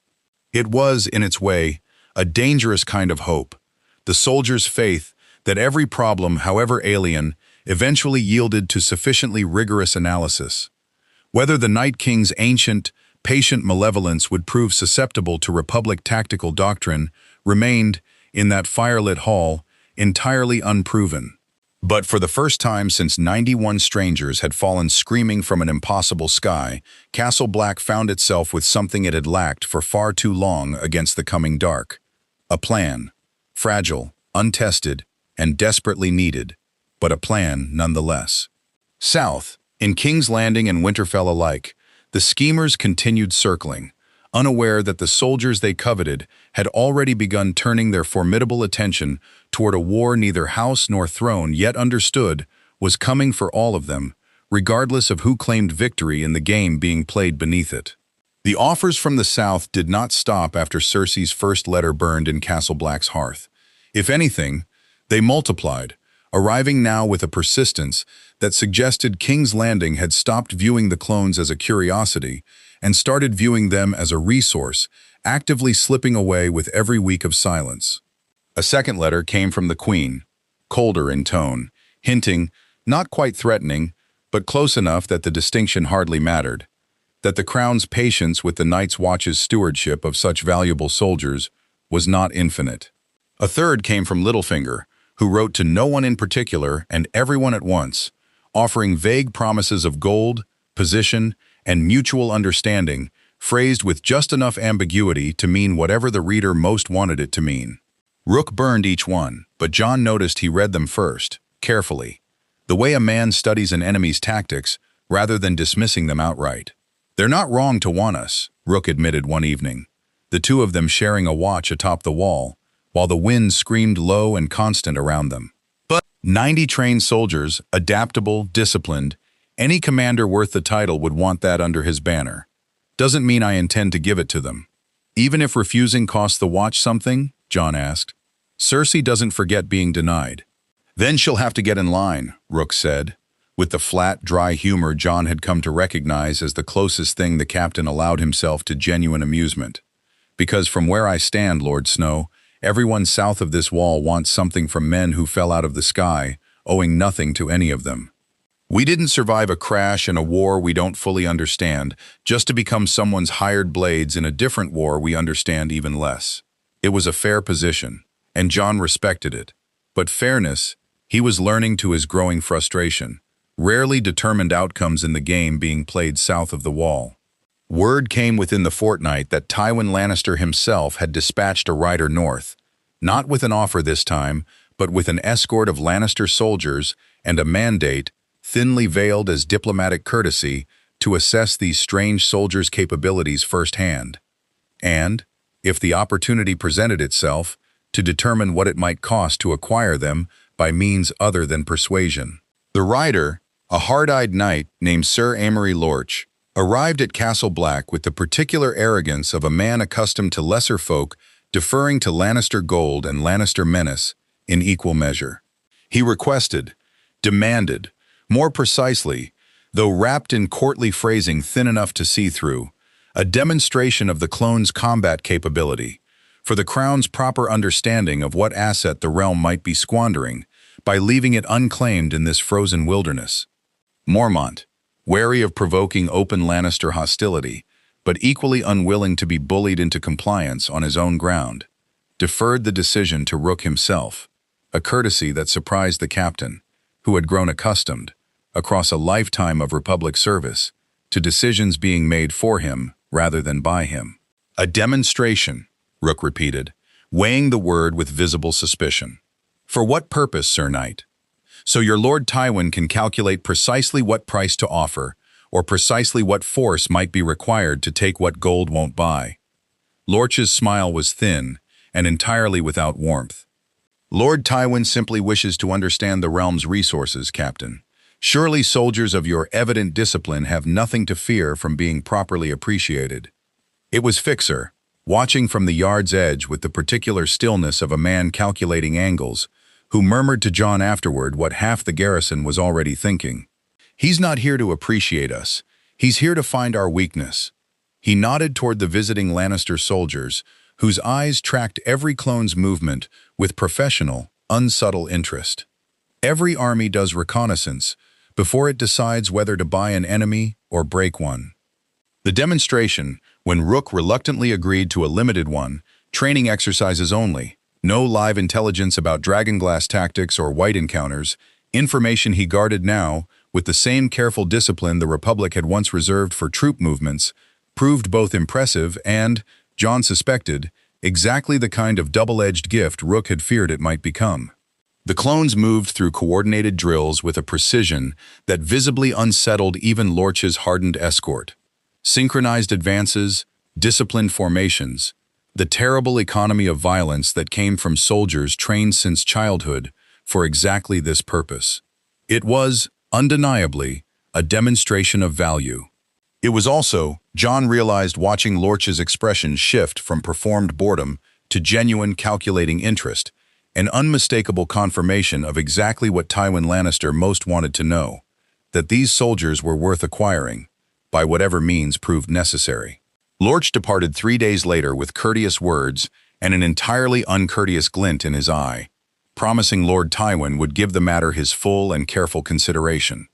It was, in its way, a dangerous kind of hope, the soldier's faith that every problem, however alien, eventually yielded to sufficiently rigorous analysis. Whether the Night King's ancient, patient malevolence would prove susceptible to Republic tactical doctrine remained, in that firelit hall, entirely unproven. But for the first time since 91 strangers had fallen screaming from an impossible sky, Castle Black found itself with something it had lacked for far too long against the coming dark. A plan. Fragile, untested, and desperately needed, but a plan nonetheless. South, in King's Landing and Winterfell alike, the schemers continued circling, unaware that the soldiers they coveted had already begun turning their formidable attention toward a war neither house nor throne yet understood was coming for all of them, regardless of who claimed victory in the game being played beneath it. The offers from the South did not stop after Cersei's first letter burned in Castle Black's hearth. If anything, they multiplied, arriving now with a persistence that suggested King's Landing had stopped viewing the clones as a curiosity and started viewing them as a resource, actively slipping away with every week of silence. A second letter came from the Queen, colder in tone, hinting, not quite threatening, but close enough that the distinction hardly mattered, that the Crown's patience with the Night's Watch's stewardship of such valuable soldiers was not infinite. A third came from Littlefinger, who wrote to no one in particular and everyone at once, offering vague promises of gold, position, and mutual understanding, phrased with just enough ambiguity to mean whatever the reader most wanted it to mean. Rook burned each one, but John noticed he read them first, carefully, the way a man studies an enemy's tactics rather than dismissing them outright. They're not wrong to want us, Rook admitted one evening, the two of them sharing a watch atop the wall, while the wind screamed low and constant around them. But 90 trained soldiers, adaptable, disciplined, any commander worth the title would want that under his banner. Doesn't mean I intend to give it to them. Even if refusing costs the watch something, Jon asked. Cersei doesn't forget being denied. Then she'll have to get in line, Rook said, with the flat, dry humor Jon had come to recognize as the closest thing the captain allowed himself to genuine amusement. Because from where I stand, Lord Snow, everyone south of this wall wants something from men who fell out of the sky, owing nothing to any of them. We didn't survive a crash in a war we don't fully understand, just to become someone's hired blades in a different war we understand even less. It was a fair position, and Jon respected it. But fairness, he was learning to his growing frustration, rarely determined outcomes in the game being played south of the wall. Word came within the fortnight that Tywin Lannister himself had dispatched a rider north, not with an offer this time, but with an escort of Lannister soldiers and a mandate, thinly veiled as diplomatic courtesy, to assess these strange soldiers' capabilities firsthand. And, if the opportunity presented itself, to determine what it might cost to acquire them by means other than persuasion. The rider, a hard-eyed knight named Sir Amory Lorch, arrived at Castle Black with the particular arrogance of a man accustomed to lesser folk deferring to Lannister gold and Lannister menace in equal measure. He requested, demanded, more precisely, though wrapped in courtly phrasing thin enough to see through, a demonstration of the clone's combat capability, for the Crown's proper understanding of what asset the realm might be squandering by leaving it unclaimed in this frozen wilderness. Mormont, wary of provoking open Lannister hostility, but equally unwilling to be bullied into compliance on his own ground, deferred the decision to Rook himself, a courtesy that surprised the captain, who had grown accustomed, across a lifetime of Republic service, to decisions being made for him rather than by him. A demonstration, Rook repeated, weighing the word with visible suspicion. For what purpose, Sir Knight? So your Lord Tywin can calculate precisely what price to offer, or precisely what force might be required to take what gold won't buy. Lorch's smile was thin and entirely without warmth. Lord Tywin simply wishes to understand the realm's resources, Captain. Surely soldiers of your evident discipline have nothing to fear from being properly appreciated. It was Fixer, watching from the yard's edge with the particular stillness of a man calculating angles, who murmured to Jon afterward what half the garrison was already thinking. He's not here to appreciate us. He's here to find our weakness. He nodded toward the visiting Lannister soldiers, whose eyes tracked every clone's movement with professional, unsubtle interest. Every army does reconnaissance before it decides whether to buy an enemy or break one. The demonstration, when Rook reluctantly agreed to a limited one, training exercises only, no live intelligence about dragonglass tactics or white encounters, information he guarded now, with the same careful discipline the Republic had once reserved for troop movements, proved both impressive and, Jon suspected, exactly the kind of double-edged gift Rook had feared it might become. The clones moved through coordinated drills with a precision that visibly unsettled even Lorch's hardened escort. Synchronized advances, disciplined formations, the terrible economy of violence that came from soldiers trained since childhood for exactly this purpose. It was, undeniably, a demonstration of value. It was also, Jon realized watching Lorch's expression shift from performed boredom to genuine calculating interest, an unmistakable confirmation of exactly what Tywin Lannister most wanted to know, that these soldiers were worth acquiring, by whatever means proved necessary. Lorch departed 3 days later with courteous words and an entirely uncourteous glint in his eye, promising Lord Tywin would give the matter his full and careful consideration.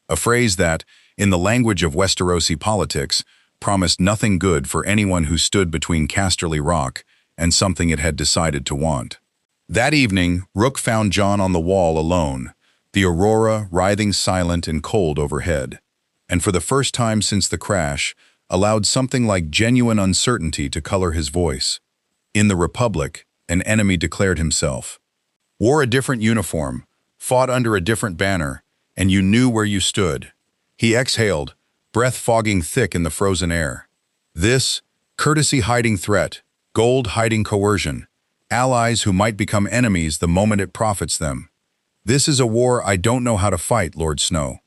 A phrase that, in the language of Westerosi politics, promised nothing good for anyone who stood between Casterly Rock and something it had decided to want. That evening, Rook found Jon on the wall alone, the aurora writhing silent and cold overhead, and for the first time since the crash, allowed something like genuine uncertainty to color his voice. In the Republic, an enemy declared himself. Wore a different uniform, fought under a different banner, and you knew where you stood. He exhaled, breath fogging thick in the frozen air. This, courtesy hiding threat, gold hiding coercion, allies who might become enemies the moment it profits them. This is a war I don't know how to fight, Lord Snow.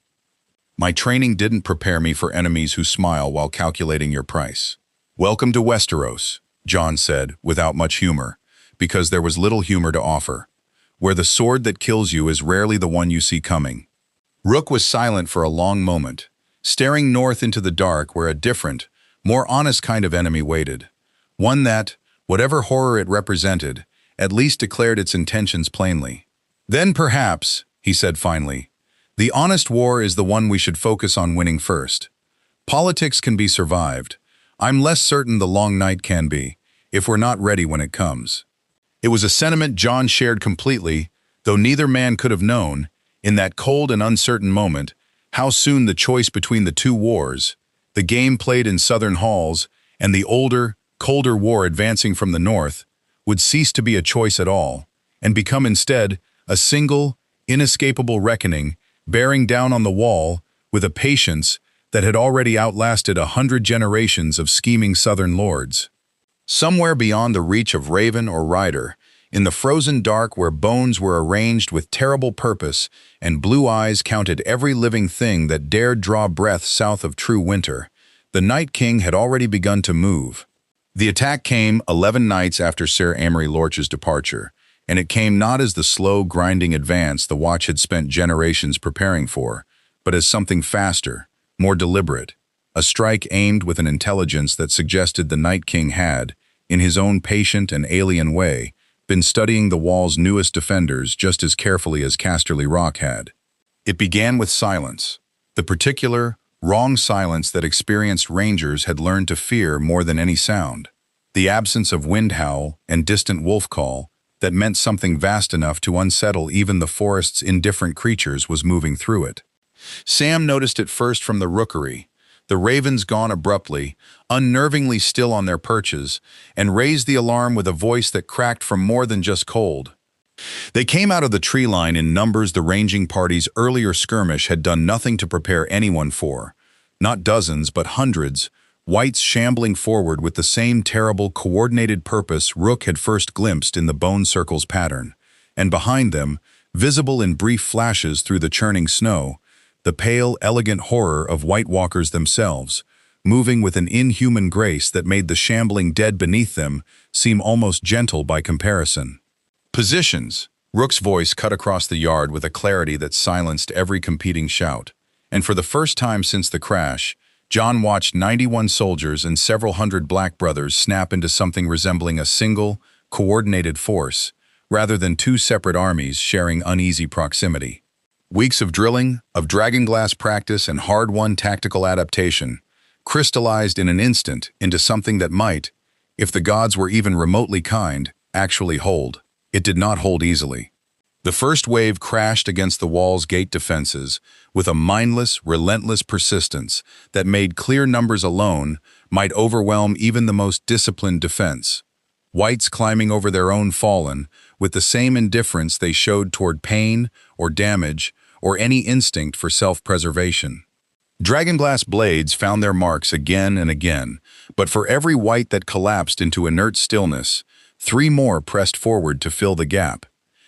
My training didn't prepare me for enemies who smile while calculating your price. Welcome to Westeros, Jon said, without much humor, because there was little humor to offer, where the sword that kills you is rarely the one you see coming. Rook was silent for a long moment, staring north into the dark where a different, more honest kind of enemy waited. One that, whatever horror it represented, at least declared its intentions plainly. Then perhaps, he said finally, the honest war is the one we should focus on winning first. Politics can be survived. I'm less certain the long night can be, if we're not ready when it comes. It was a sentiment Jon shared completely, though neither man could have known, in that cold and uncertain moment, how soon the choice between the two wars, the game played in southern halls and the older, colder war advancing from the north, would cease to be a choice at all, and become instead a single, inescapable reckoning bearing down on the wall with a patience that had already outlasted 100 generations of scheming southern lords. Somewhere beyond the reach of raven or rider, in the frozen dark where bones were arranged with terrible purpose and blue eyes counted every living thing that dared draw breath south of true winter, the Night King had already begun to move. The attack came 11 nights after Ser Amory Lorch's departure, and it came not as the slow, grinding advance the Watch had spent generations preparing for, but as something faster, more deliberate, a strike aimed with an intelligence that suggested the Night King had, in his own patient and alien way, been studying the Wall's newest defenders just as carefully as Casterly Rock had. It began with silence, the particular, wrong silence that experienced rangers had learned to fear more than any sound, the absence of wind howl and distant wolf call that meant something vast enough to unsettle even the forest's indifferent creatures was moving through it. Sam noticed it first from the rookery, the ravens gone abruptly, unnervingly still on their perches, and raised the alarm with a voice that cracked from more than just cold. They came out of the tree line in numbers the ranging party's earlier skirmish had done nothing to prepare anyone for. Not dozens, but hundreds, whites shambling forward with the same terrible, coordinated purpose Rook had first glimpsed in the bone circle's pattern. And behind them, visible in brief flashes through the churning snow, the pale, elegant horror of White Walkers themselves, moving with an inhuman grace that made the shambling dead beneath them seem almost gentle by comparison. Positions! Rook's voice cut across the yard with a clarity that silenced every competing shout. And for the first time since the crash, Jon watched 91 soldiers and several hundred Black Brothers snap into something resembling a single, coordinated force, rather than two separate armies sharing uneasy proximity. Weeks of drilling, of dragonglass practice and hard-won tactical adaptation, crystallized in an instant into something that might, if the gods were even remotely kind, actually hold. It did not hold easily. The first wave crashed against the Wall's gate defenses with a mindless, relentless persistence that made clear numbers alone might overwhelm even the most disciplined defense. Whites climbing over their own fallen with the same indifference they showed toward pain or damage or any instinct for self-preservation. Dragonglass blades found their marks again and again, but for every white that collapsed into inert stillness, 3 more pressed forward to fill the gap.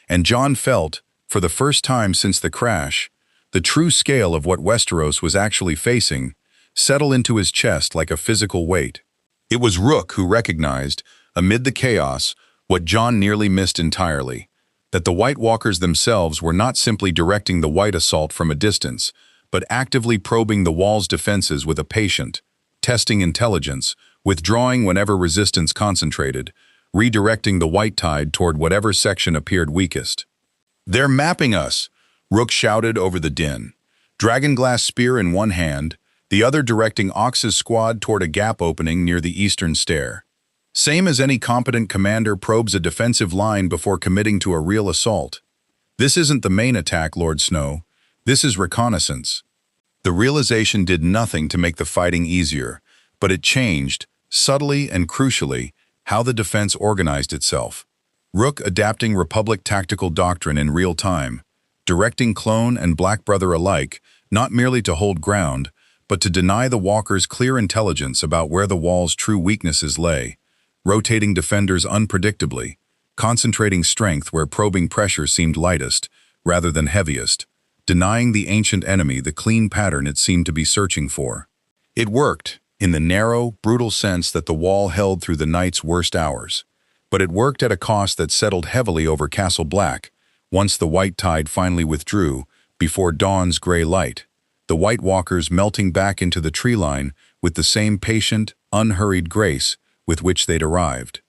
And Jon felt, for the first time since the crash, the true scale of what Westeros was actually facing settle into his chest like a physical weight. It was Rook who recognized, amid the chaos, what Jon nearly missed entirely, that the White Walkers themselves were not simply directing the White assault from a distance, but actively probing the Wall's defenses with a patient, testing intelligence, withdrawing whenever resistance concentrated, redirecting the White tide toward whatever section appeared weakest. "They're mapping us!" Rook shouted over the din, dragonglass spear in one hand, the other directing Ox's squad toward a gap opening near the eastern stair. Same as any competent commander probes a defensive line before committing to a real assault. This isn't the main attack, Lord Snow. This is reconnaissance. The realization did nothing to make the fighting easier, but it changed, subtly and crucially, how the defense organized itself. Rook adapting Republic tactical doctrine in real time, directing Clone and Black Brother alike, not merely to hold ground, but to deny the walkers clear intelligence about where the wall's true weaknesses lay, rotating defenders unpredictably, concentrating strength where probing pressure seemed lightest rather than heaviest, denying the ancient enemy the clean pattern it seemed to be searching for. It worked, in the narrow, brutal sense that the wall held through the night's worst hours, but it worked at a cost that settled heavily over Castle Black, once the white tide finally withdrew, before dawn's gray light, the White Walkers melting back into the tree line with the same patient, unhurried grace with which they'd arrived.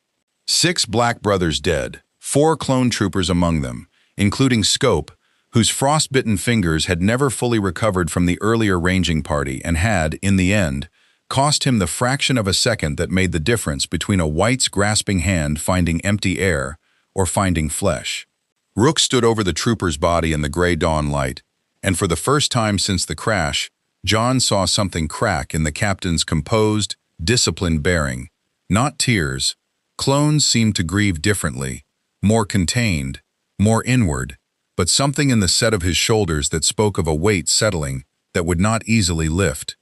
6 Black brothers dead, 4 clone troopers among them, including Scope, whose frostbitten fingers had never fully recovered from the earlier ranging party and had, in the end, cost him the fraction of a second that made the difference between a White's grasping hand finding empty air or finding flesh. Rook stood over the trooper's body in the gray dawn light, and for the first time since the crash, John saw something crack in the captain's composed, disciplined bearing. Not tears. Clones seemed to grieve differently, more contained, more inward, but something in the set of his shoulders that spoke of a weight settling that would not easily lift.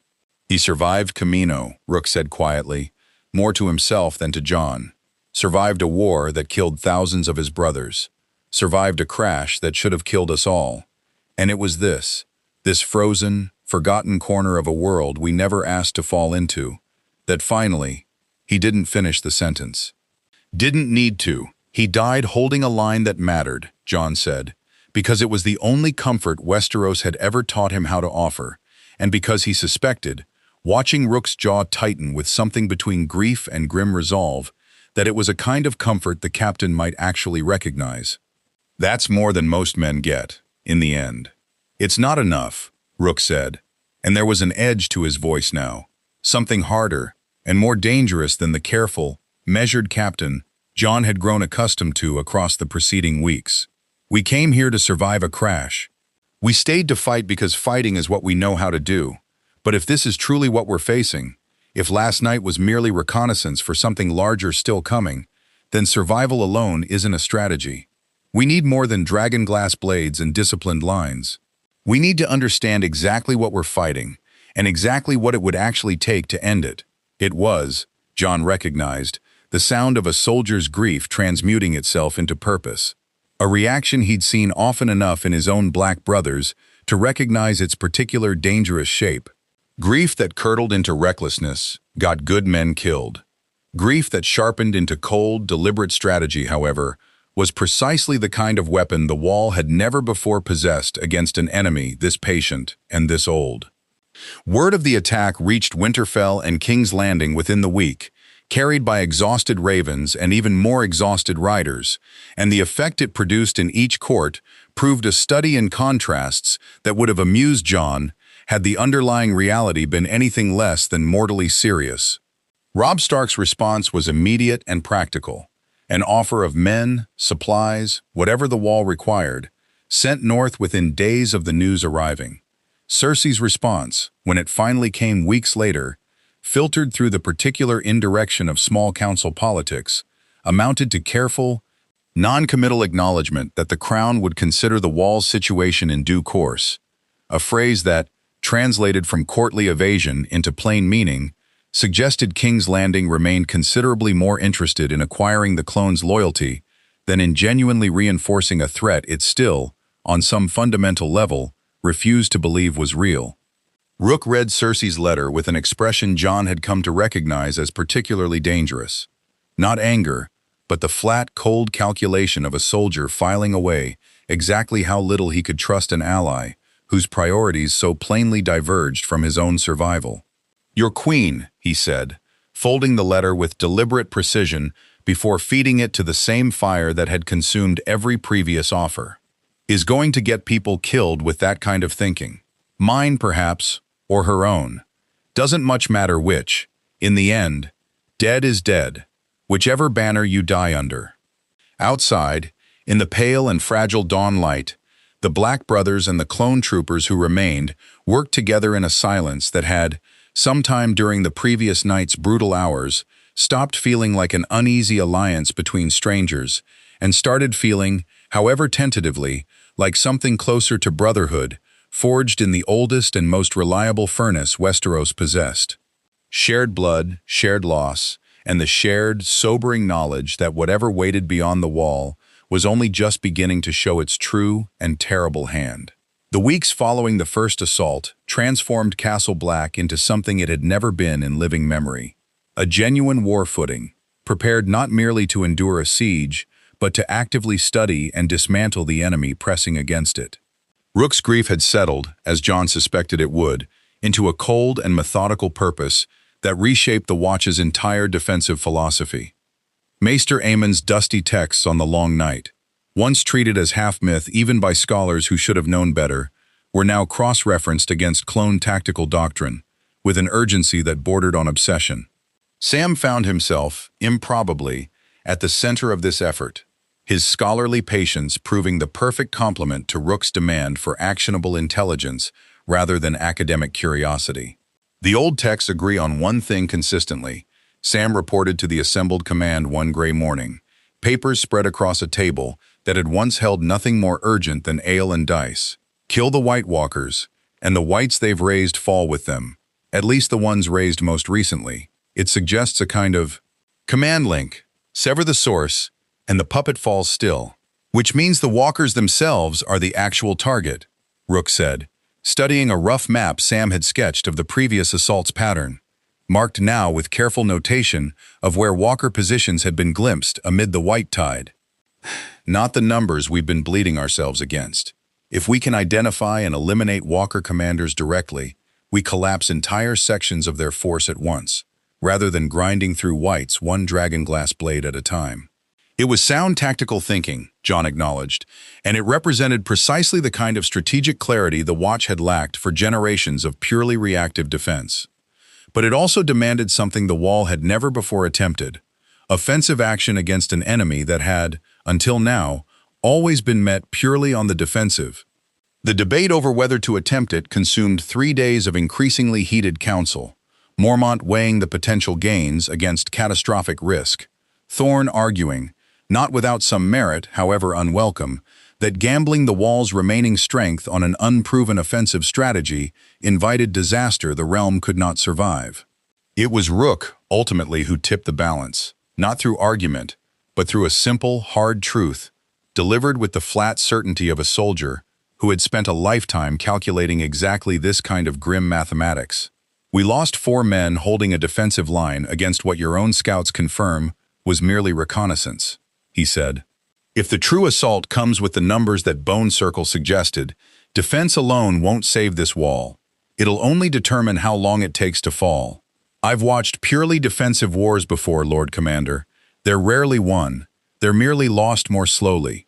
He survived Camino, Rook said quietly, more to himself than to John. Survived a war that killed thousands of his brothers. Survived a crash that should have killed us all. And it was this frozen, forgotten corner of a world we never asked to fall into, that finally, he didn't finish the sentence. Didn't need to. He died holding a line that mattered, John said, because it was the only comfort Westeros had ever taught him how to offer, and because he suspected, watching Rook's jaw tighten with something between grief and grim resolve, that it was a kind of comfort the captain might actually recognize. That's more than most men get, in the end. It's not enough, Rook said, and there was an edge to his voice now, something harder and more dangerous than the careful, measured captain John had grown accustomed to across the preceding weeks. We came here to survive a crash. We stayed to fight because fighting is what we know how to do. But if this is truly what we're facing, if last night was merely reconnaissance for something larger still coming, then survival alone isn't a strategy. We need more than dragon glass blades and disciplined lines. We need to understand exactly what we're fighting, and exactly what it would actually take to end it. It was, John recognized, the sound of a soldier's grief transmuting itself into purpose. A reaction he'd seen often enough in his own Black brothers to recognize its particular dangerous shape. Grief that curdled into recklessness got good men killed. Grief that sharpened into cold, deliberate strategy, however, was precisely the kind of weapon the Wall had never before possessed against an enemy this patient and this old. Word of the attack reached Winterfell and King's Landing within the week, carried by exhausted ravens and even more exhausted riders, and the effect it produced in each court proved a study in contrasts that would have amused John had the underlying reality been anything less than mortally serious. Robb Stark's response was immediate and practical. An offer of men, supplies, whatever the Wall required, sent north within days of the news arriving. Cersei's response, when it finally came weeks later, filtered through the particular indirection of small council politics, amounted to careful, non-committal acknowledgement that the Crown would consider the Wall's situation in due course, a phrase that, translated from courtly evasion into plain meaning, suggested King's Landing remained considerably more interested in acquiring the clones' loyalty than in genuinely reinforcing a threat it still, on some fundamental level, refused to believe was real. Rook read Cersei's letter with an expression John had come to recognize as particularly dangerous. Not anger, but the flat, cold calculation of a soldier filing away exactly how little he could trust an ally, whose priorities so plainly diverged from his own survival. "Your queen," he said, folding the letter with deliberate precision before feeding it to the same fire that had consumed every previous offer, "is going to get people killed with that kind of thinking. Mine, perhaps, or her own. Doesn't much matter which. In the end, dead is dead, whichever banner you die under." Outside, in the pale and fragile dawn light, the Black brothers and the clone troopers who remained worked together in a silence that had, sometime during the previous night's brutal hours, stopped feeling like an uneasy alliance between strangers and started feeling, however tentatively, like something closer to brotherhood forged in the oldest and most reliable furnace Westeros possessed. Shared blood, shared loss, and the shared, sobering knowledge that whatever waited beyond the wall was only just beginning to show its true and terrible hand. The weeks following the first assault transformed Castle Black into something it had never been in living memory. A genuine war footing, prepared not merely to endure a siege, but to actively study and dismantle the enemy pressing against it. Rook's grief had settled, as Jon suspected it would, into a cold and methodical purpose that reshaped the Watch's entire defensive philosophy. Maester Aemon's dusty texts on the Long Night, once treated as half-myth even by scholars who should have known better, were now cross-referenced against clone tactical doctrine, with an urgency that bordered on obsession. Sam found himself, improbably, at the center of this effort, his scholarly patience proving the perfect complement to Rook's demand for actionable intelligence rather than academic curiosity. The old texts agree on one thing consistently, Sam reported to the assembled command one gray morning, papers spread across a table that had once held nothing more urgent than ale and dice. Kill the White Walkers, and the whites they've raised fall with them, at least the ones raised most recently. It suggests a kind of command link. Sever the source, and the puppet falls still. Which means the walkers themselves are the actual target, Rook said, studying a rough map Sam had sketched of the previous assault's pattern, marked now with careful notation of where walker positions had been glimpsed amid the white tide. Not the numbers we've been bleeding ourselves against. If we can identify and eliminate walker commanders directly, we collapse entire sections of their force at once, rather than grinding through whites one dragonglass blade at a time. It was sound tactical thinking, Jon acknowledged, and it represented precisely the kind of strategic clarity the Watch had lacked for generations of purely reactive defense. But it also demanded something the Wall had never before attempted: offensive action against an enemy that had, until now, always been met purely on the defensive. The debate over whether to attempt it consumed 3 days of increasingly heated counsel, Mormont weighing the potential gains against catastrophic risk, Thorne arguing, not without some merit, however unwelcome, that gambling the Wall's remaining strength on an unproven offensive strategy invited disaster the realm could not survive. It was Rook, ultimately, who tipped the balance, not through argument, but through a simple, hard truth, delivered with the flat certainty of a soldier who had spent a lifetime calculating exactly this kind of grim mathematics. We lost 4 men holding a defensive line against what your own scouts confirm was merely reconnaissance, he said. If the true assault comes with the numbers that Bone Circle suggested, defense alone won't save this wall. It'll only determine how long it takes to fall. I've watched purely defensive wars before, Lord Commander. They're rarely won. They're merely lost more slowly.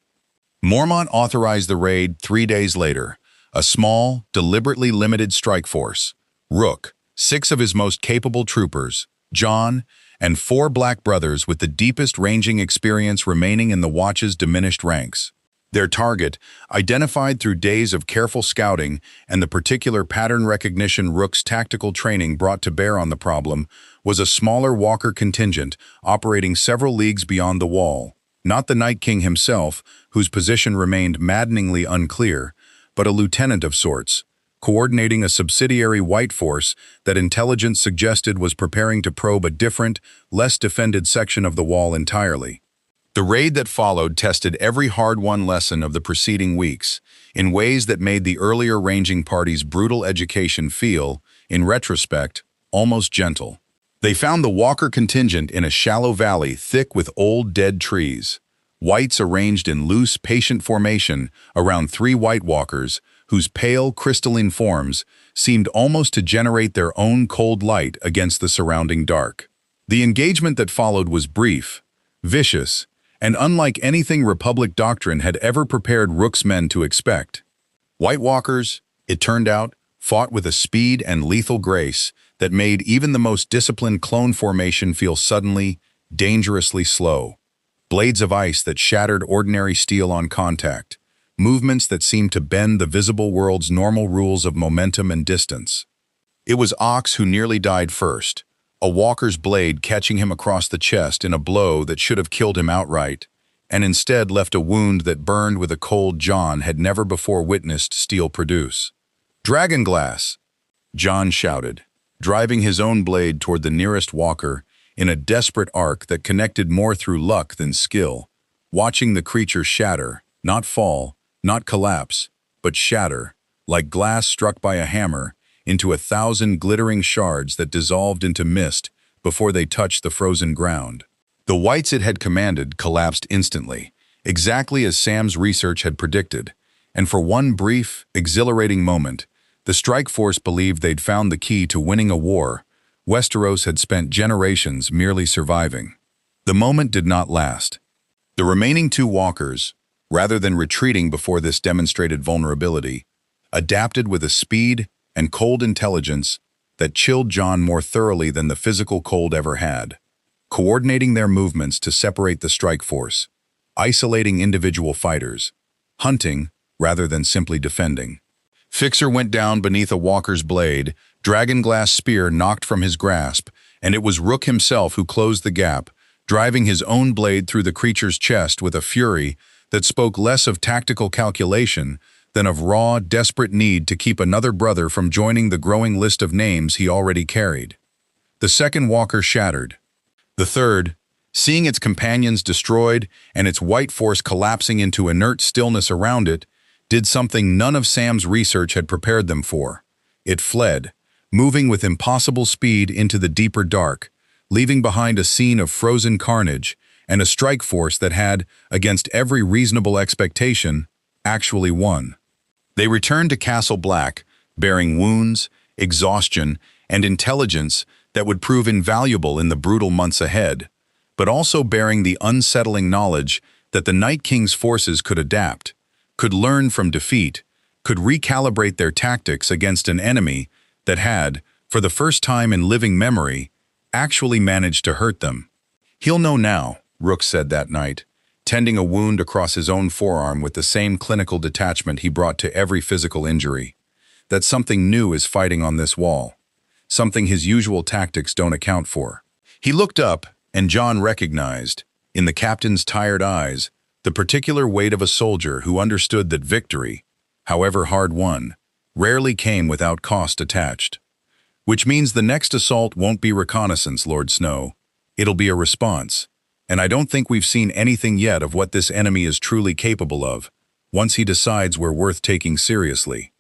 Mormont authorized the raid 3 days later, a small, deliberately limited strike force. Rook, 6 of his most capable troopers, Jon, and 4 Black brothers with the deepest ranging experience remaining in the Watch's diminished ranks. Their target, identified through days of careful scouting and the particular pattern recognition Rook's tactical training brought to bear on the problem, was a smaller Walker contingent operating several leagues beyond the Wall. Not the Night King himself, whose position remained maddeningly unclear, but a lieutenant of sorts, coordinating a subsidiary white force that intelligence suggested was preparing to probe a different, less defended section of the Wall entirely. The raid that followed tested every hard-won lesson of the preceding weeks, in ways that made the earlier ranging party's brutal education feel, in retrospect, almost gentle. They found the Walker contingent in a shallow valley thick with old dead trees, whites arranged in loose, patient formation around 3 White Walkers whose pale, crystalline forms seemed almost to generate their own cold light against the surrounding dark. The engagement that followed was brief, vicious, and unlike anything Republic doctrine had ever prepared Rook's men to expect. White Walkers, it turned out, fought with a speed and lethal grace that made even the most disciplined clone formation feel suddenly, dangerously slow. Blades of ice that shattered ordinary steel on contact, movements that seemed to bend the visible world's normal rules of momentum and distance. It was Ox who nearly died first, a Walker's blade catching him across the chest in a blow that should have killed him outright, and instead left a wound that burned with a cold Jon had never before witnessed steel produce. Dragonglass! John shouted, driving his own blade toward the nearest walker in a desperate arc that connected more through luck than skill, watching the creature shatter, not fall, not collapse, but shatter, like glass struck by a hammer, into 1,000 glittering shards that dissolved into mist before they touched the frozen ground. The whites it had commanded collapsed instantly, exactly as Sam's research had predicted, and for one brief, exhilarating moment, the strike force believed they'd found the key to winning a war Westeros had spent generations merely surviving. The moment did not last. The remaining two walkers, rather than retreating before this demonstrated vulnerability, adapted with a speed and cold intelligence that chilled John more thoroughly than the physical cold ever had, coordinating their movements to separate the strike force, isolating individual fighters, hunting rather than simply defending. Fixer went down beneath a walker's blade, Dragonglass spear knocked from his grasp, and it was Rook himself who closed the gap, driving his own blade through the creature's chest with a fury that spoke less of tactical calculation than of raw, desperate need to keep another brother from joining the growing list of names he already carried. The second walker shattered. The third, seeing its companions destroyed and its white force collapsing into inert stillness around it, did something none of Sam's research had prepared them for. It fled, moving with impossible speed into the deeper dark, leaving behind a scene of frozen carnage and a strike force that had, against every reasonable expectation, actually won. They returned to Castle Black, bearing wounds, exhaustion, and intelligence that would prove invaluable in the brutal months ahead, but also bearing the unsettling knowledge that the Night King's forces could adapt, could learn from defeat, could recalibrate their tactics against an enemy that had, for the first time in living memory, actually managed to hurt them. "He'll know now," Rook said that night, tending a wound across his own forearm with the same clinical detachment he brought to every physical injury, that something new is fighting on this wall, something his usual tactics don't account for. He looked up, and John recognized, in the captain's tired eyes, the particular weight of a soldier who understood that victory, however hard won, rarely came without cost attached. "Which means the next assault won't be reconnaissance, Lord Snow. It'll be a response. And I don't think we've seen anything yet of what this enemy is truly capable of, once he decides we're worth taking seriously."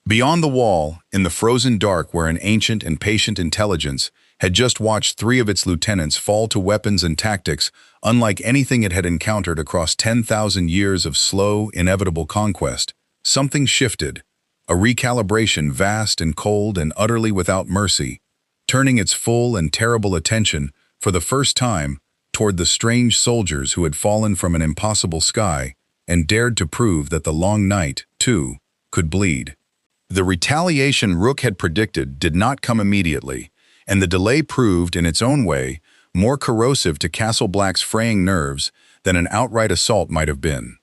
Beyond the wall, in the frozen dark where an ancient and patient intelligence had just watched 3 of its lieutenants fall to weapons and tactics unlike anything it had encountered across 10,000 years of slow, inevitable conquest, something shifted, a recalibration vast and cold and utterly without mercy, turning its full and terrible attention, for the first time, toward the strange soldiers who had fallen from an impossible sky and dared to prove that the long night, too, could bleed. The retaliation Rook had predicted did not come immediately, and the delay proved, in its own way, more corrosive to Castle Black's fraying nerves than an outright assault might have been.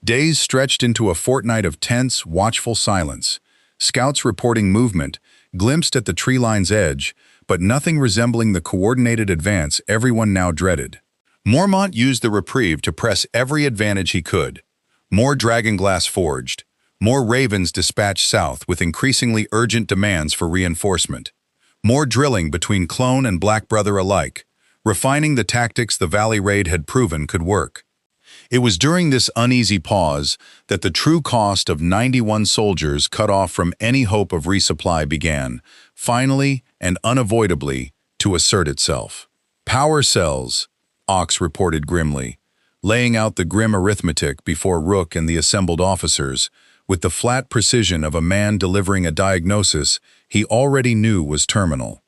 Days stretched into a fortnight of tense, watchful silence, scouts reporting movement, glimpsed at the tree line's edge, but nothing resembling the coordinated advance everyone now dreaded. Mormont used the reprieve to press every advantage he could. More Dragonglass forged, more ravens dispatched south with increasingly urgent demands for reinforcement, more drilling between Clone and Black Brother alike, refining the tactics the Valley Raid had proven could work. It was during this uneasy pause that the true cost of 91 soldiers cut off from any hope of resupply began, finally and unavoidably, to assert itself. "Power cells," Ox reported grimly, laying out the grim arithmetic before Rook and the assembled officers, with the flat precision of a man delivering a diagnosis he already knew was terminal.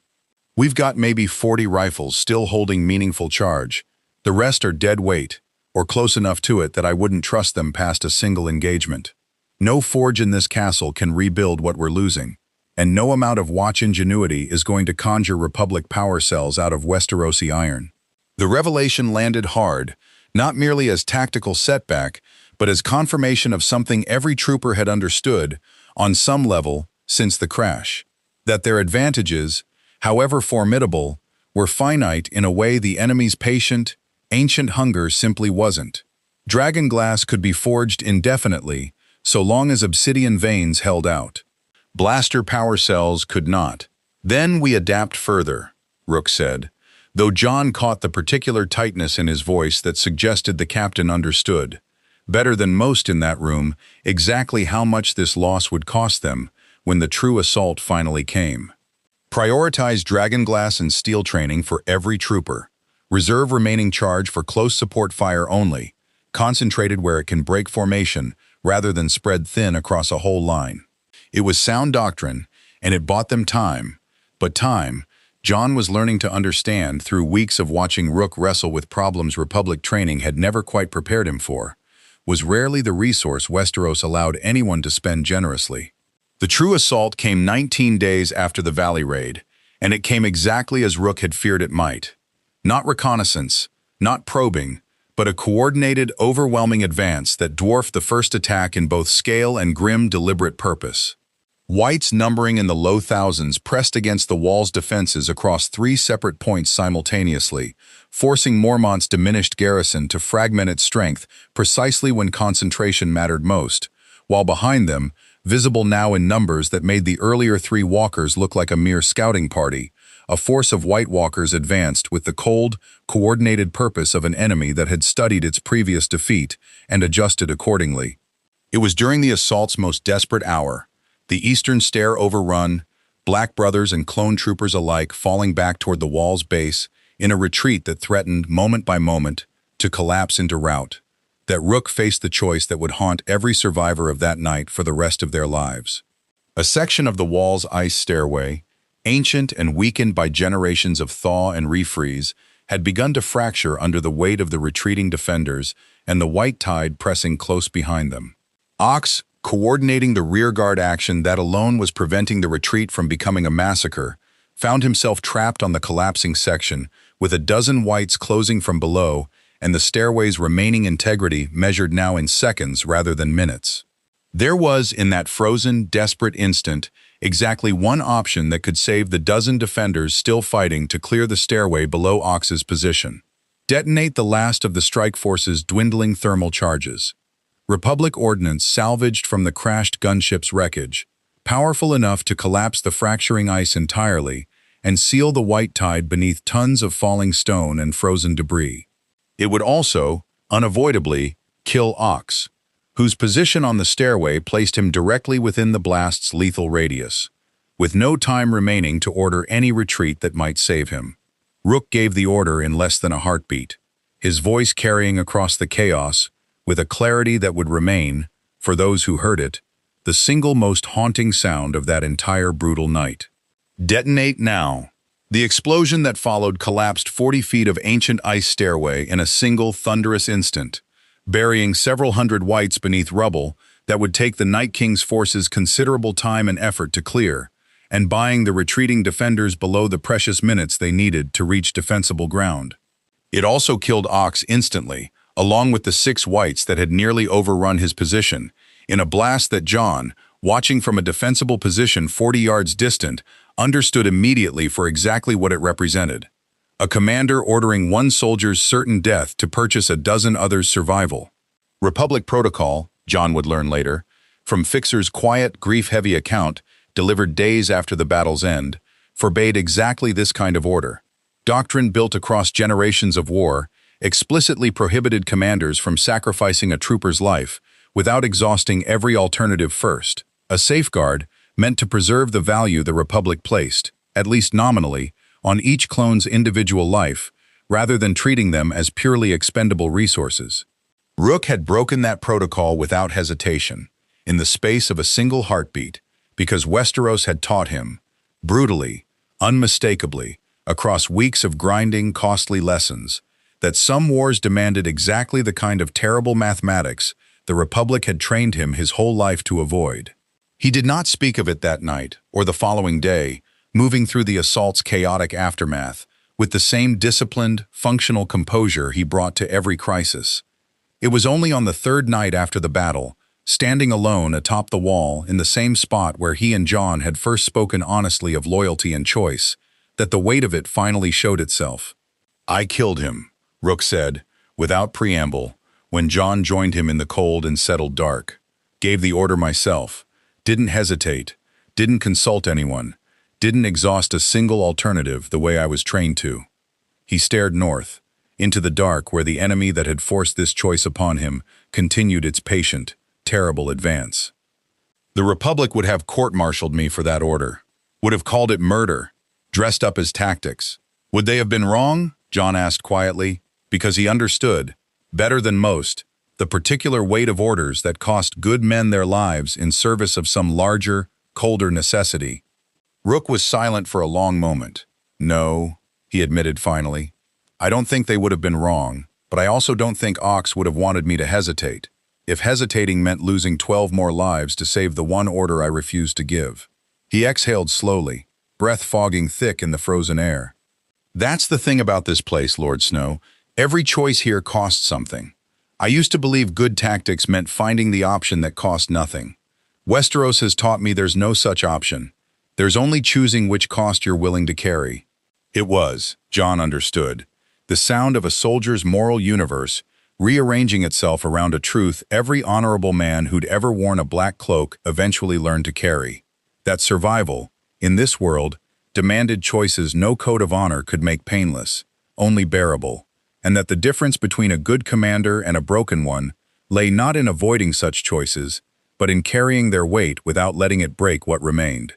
"We've got maybe 40 rifles still holding meaningful charge. The rest are dead weight, or close enough to it that I wouldn't trust them past a single engagement. No forge in this castle can rebuild what we're losing, and no amount of watch ingenuity is going to conjure Republic power cells out of Westerosi iron." The revelation landed hard, not merely as tactical setback, but as confirmation of something every trooper had understood, on some level, since the crash. That their advantages, however formidable, were finite in a way the enemy's patient, ancient hunger simply wasn't. Dragonglass could be forged indefinitely, so long as obsidian veins held out. Blaster power cells could not. Then we adapt further, Rook said, though John caught the particular tightness in his voice that suggested the captain understood, better than most in that room, exactly how much this loss would cost them when the true assault finally came. Prioritize dragonglass and steel training for every trooper. Reserve remaining charge for close support fire only, concentrated where it can break formation rather than spread thin across a whole line. It was sound doctrine, and it bought them time. But time, John was learning to understand through weeks of watching Rook wrestle with problems Republic training had never quite prepared him for, was rarely the resource Westeros allowed anyone to spend generously. The true assault came 19 days after the Valley Raid, and it came exactly as Rook had feared it might. Not reconnaissance, not probing, but a coordinated, overwhelming advance that dwarfed the first attack in both scale and grim, deliberate purpose. Whites numbering in the low thousands pressed against the wall's defenses across 3 separate points simultaneously, forcing Mormont's diminished garrison to fragment its strength precisely when concentration mattered most, while behind them, visible now in numbers that made the earlier 3 walkers look like a mere scouting party, a force of White Walkers advanced with the cold, coordinated purpose of an enemy that had studied its previous defeat and adjusted accordingly. It was during the assault's most desperate hour, the eastern stair overrun, Black brothers and clone troopers alike falling back toward the wall's base in a retreat that threatened, moment by moment, to collapse into rout, that Rook faced the choice that would haunt every survivor of that night for the rest of their lives. A section of the wall's ice stairway, ancient and weakened by generations of thaw and refreeze, had begun to fracture under the weight of the retreating defenders and the white tide pressing close behind them. Ox, coordinating the rearguard action that alone was preventing the retreat from becoming a massacre, found himself trapped on the collapsing section, with a dozen whites closing from below and the stairway's remaining integrity measured now in seconds rather than minutes. There was, in that frozen, desperate instant, exactly one option that could save the dozen defenders still fighting to clear the stairway below Ox's position. Detonate the last of the strike force's dwindling thermal charges. Republic ordnance salvaged from the crashed gunship's wreckage, powerful enough to collapse the fracturing ice entirely and seal the white tide beneath tons of falling stone and frozen debris. It would also, unavoidably, kill Ox, whose position on the stairway placed him directly within the blast's lethal radius, with no time remaining to order any retreat that might save him. Rook gave the order in less than a heartbeat, his voice carrying across the chaos, with a clarity that would remain, for those who heard it, the single most haunting sound of that entire brutal night. Detonate now. The explosion that followed collapsed 40 feet of ancient ice stairway in a single thunderous instant, burying several hundred whites beneath rubble that would take the Night King's forces considerable time and effort to clear, and buying the retreating defenders below the precious minutes they needed to reach defensible ground. It also killed Ox instantly, along with the 6 whites that had nearly overrun his position, in a blast that John, watching from a defensible position 40 yards distant, understood immediately for exactly what it represented. A commander ordering one soldier's certain death to purchase a dozen others' survival. Republic protocol, John would learn later, from Fixer's quiet, grief-heavy account, delivered days after the battle's end, forbade exactly this kind of order. Doctrine built across generations of war explicitly prohibited commanders from sacrificing a trooper's life without exhausting every alternative first. A safeguard meant to preserve the value the Republic placed, at least nominally, on each clone's individual life, rather than treating them as purely expendable resources. Rook had broken that protocol without hesitation, in the space of a single heartbeat, because Westeros had taught him, brutally, unmistakably, across weeks of grinding, costly lessons, that some wars demanded exactly the kind of terrible mathematics the Republic had trained him his whole life to avoid. He did not speak of it that night, or the following day, moving through the assault's chaotic aftermath, with the same disciplined, functional composure he brought to every crisis. It was only on the 3rd night after the battle, standing alone atop the wall in the same spot where he and John had first spoken honestly of loyalty and choice, that the weight of it finally showed itself. "I killed him," Rook said, without preamble, when John joined him in the cold and settled dark. "Gave the order myself. Didn't hesitate. didn't consult anyone, didn't exhaust a single alternative the way I was trained to. He stared north, into the dark where the enemy that had forced this choice upon him continued its patient, terrible advance. The Republic would have court-martialed me for that order, would have called it murder, dressed up as tactics. Would they have been wrong? John asked quietly, because he understood, better than most, the particular weight of orders that cost good men their lives in service of some larger, colder necessity. Rook was silent for a long moment. No, he admitted finally. I don't think they would have been wrong, but I also don't think Ox would have wanted me to hesitate, if hesitating meant losing 12 more lives to save the one order I refused to give. He exhaled slowly, breath fogging thick in the frozen air. That's the thing about this place, Lord Snow. Every choice here costs something. I used to believe good tactics meant finding the option that cost nothing. Westeros has taught me there's no such option. There's only choosing which cost you're willing to carry. It was, John understood, the sound of a soldier's moral universe rearranging itself around a truth every honorable man who'd ever worn a black cloak eventually learned to carry. That survival, in this world, demanded choices no code of honor could make painless, only bearable, and that the difference between a good commander and a broken one lay not in avoiding such choices, but in carrying their weight without letting it break what remained.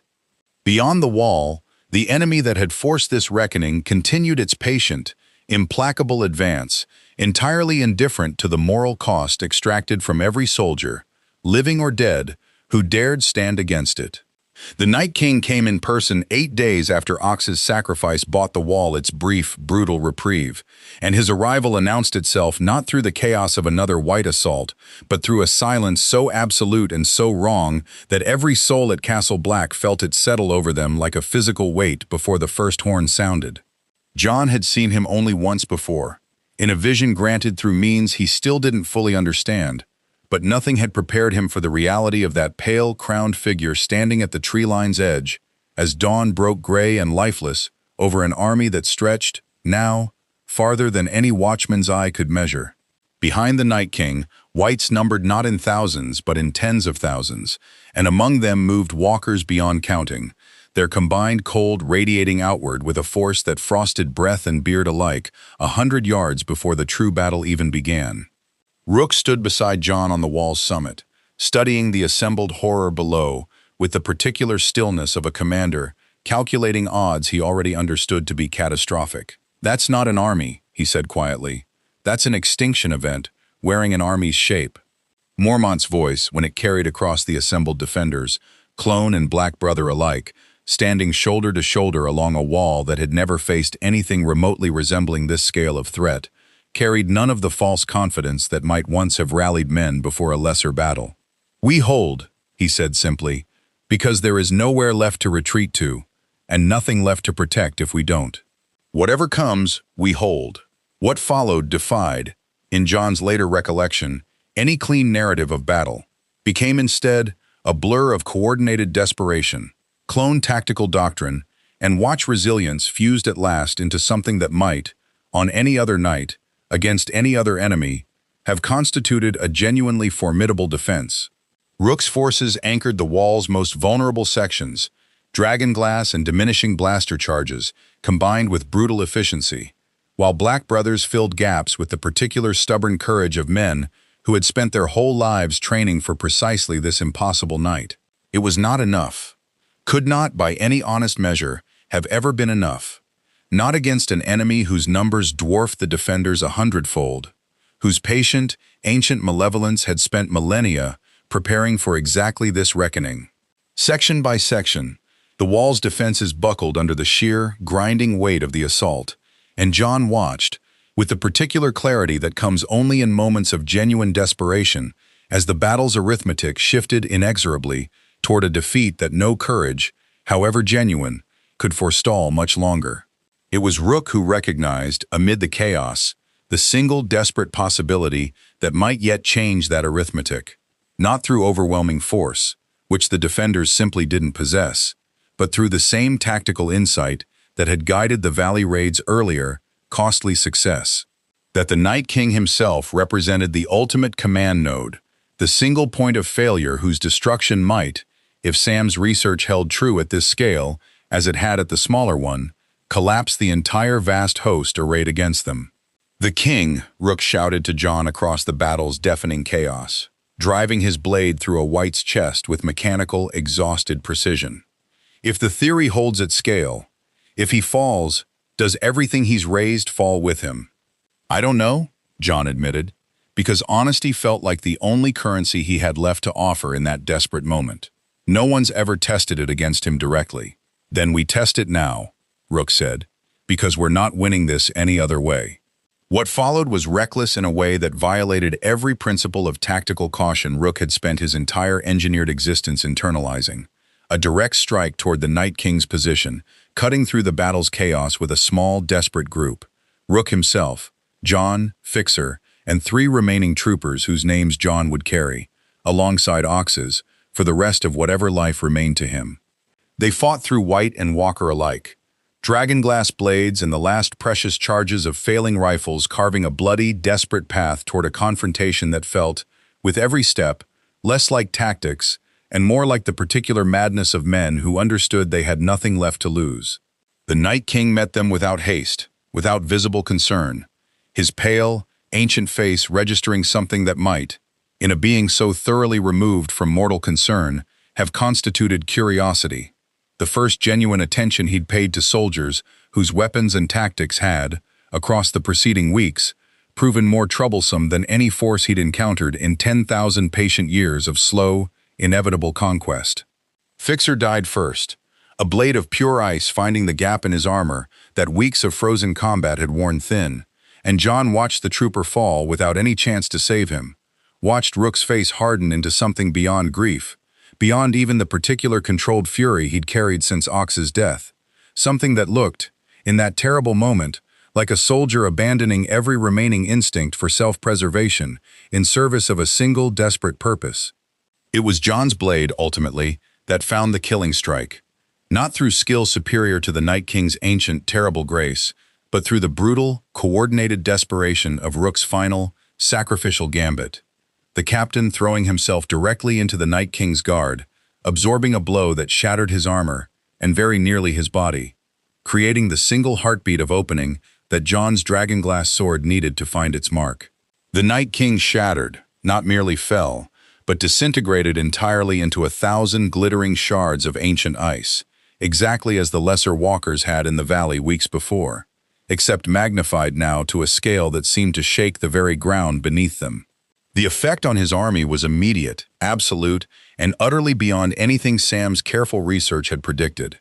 Beyond the wall, the enemy that had forced this reckoning continued its patient, implacable advance, entirely indifferent to the moral cost extracted from every soldier, living or dead, who dared stand against it. The Night King came in person 8 days after Ox's sacrifice bought the wall its brief, brutal reprieve, and his arrival announced itself not through the chaos of another white assault, but through a silence so absolute and so wrong that every soul at Castle Black felt it settle over them like a physical weight before the first horn sounded. John had seen him only once before, in a vision granted through means he still didn't fully understand, but nothing had prepared him for the reality of that pale, crowned figure standing at the tree line's edge, as dawn broke gray and lifeless over an army that stretched, now, farther than any watchman's eye could measure. Behind the Night King, whites numbered not in thousands but in tens of thousands, and among them moved walkers beyond counting, their combined cold radiating outward with a force that frosted breath and beard alike 100 yards before the true battle even began. Rook stood beside John on the wall's summit, studying the assembled horror below with the particular stillness of a commander calculating odds he already understood to be catastrophic. "That's not an army," he said quietly. "That's an extinction event, wearing an army's shape." Mormont's voice, when it carried across the assembled defenders, clone and black brother alike, standing shoulder to shoulder along a wall that had never faced anything remotely resembling this scale of threat, carried none of the false confidence that might once have rallied men before a lesser battle. "We hold," he said simply, "because there is nowhere left to retreat to, and nothing left to protect if we don't. Whatever comes, we hold." What followed defied, in John's later recollection, any clean narrative of battle, became instead a blur of coordinated desperation, clone tactical doctrine, and watch resilience fused at last into something that might, on any other night, against any other enemy, have constituted a genuinely formidable defense. Rook's forces anchored the wall's most vulnerable sections, dragonglass and diminishing blaster charges, combined with brutal efficiency, while Black brothers filled gaps with the particular stubborn courage of men who had spent their whole lives training for precisely this impossible night. It was not enough. Could not, by any honest measure, have ever been enough. Not against an enemy whose numbers dwarfed the defenders 100-fold, whose patient, ancient malevolence had spent millennia preparing for exactly this reckoning. Section by section, the wall's defenses buckled under the sheer, grinding weight of the assault, and John watched, with the particular clarity that comes only in moments of genuine desperation, as the battle's arithmetic shifted inexorably toward a defeat that no courage, however genuine, could forestall much longer. It was Rook who recognized, amid the chaos, the single desperate possibility that might yet change that arithmetic, not through overwhelming force, which the defenders simply didn't possess, but through the same tactical insight that had guided the Valley Raid's earlier, costly success. That the Night King himself represented the ultimate command node, the single point of failure whose destruction might, if Sam's research held true at this scale, as it had at the smaller one, collapse the entire vast host arrayed against them. "The king," Rook shouted to Jon across the battle's deafening chaos, driving his blade through a wight's chest with mechanical, exhausted precision. "If the theory holds at scale, if he falls, does everything he's raised fall with him?" "I don't know," Jon admitted, because honesty felt like the only currency he had left to offer in that desperate moment. "No one's ever tested it against him directly." "Then we test it now," Rook said, "because we're not winning this any other way." What followed was reckless in a way that violated every principle of tactical caution Rook had spent his entire engineered existence internalizing. A direct strike toward the Night King's position, cutting through the battle's chaos with a small, desperate group. Rook himself, Jon, Fixer, and 3 remaining troopers whose names Jon would carry, alongside Ox's, for the rest of whatever life remained to him. They fought through White and Walker alike, dragonglass blades and the last precious charges of failing rifles carving a bloody, desperate path toward a confrontation that felt, with every step, less like tactics and more like the particular madness of men who understood they had nothing left to lose. The Night King met them without haste, without visible concern, his pale, ancient face registering something that might, in a being so thoroughly removed from mortal concern, have constituted curiosity. The first genuine attention he'd paid to soldiers whose weapons and tactics had, across the preceding weeks, proven more troublesome than any force he'd encountered in 10,000 patient years of slow, inevitable conquest. Fixer died first, a blade of pure ice finding the gap in his armor that weeks of frozen combat had worn thin, and Jon watched the trooper fall without any chance to save him, watched Rook's face harden into something beyond grief, beyond even the particular controlled fury he'd carried since Ox's death, something that looked, in that terrible moment, like a soldier abandoning every remaining instinct for self-preservation in service of a single desperate purpose. It was Jon's blade, ultimately, that found the killing strike, not through skill superior to the Night King's ancient, terrible grace, but through the brutal, coordinated desperation of Rook's final, sacrificial gambit. The captain throwing himself directly into the Night King's guard, absorbing a blow that shattered his armor and very nearly his body, creating the single heartbeat of opening that Jon's dragonglass sword needed to find its mark. The Night King shattered, not merely fell, but disintegrated entirely into 1,000 glittering shards of ancient ice, exactly as the lesser walkers had in the valley weeks before, except magnified now to a scale that seemed to shake the very ground beneath them. The effect on his army was immediate, absolute, and utterly beyond anything Sam's careful research had predicted.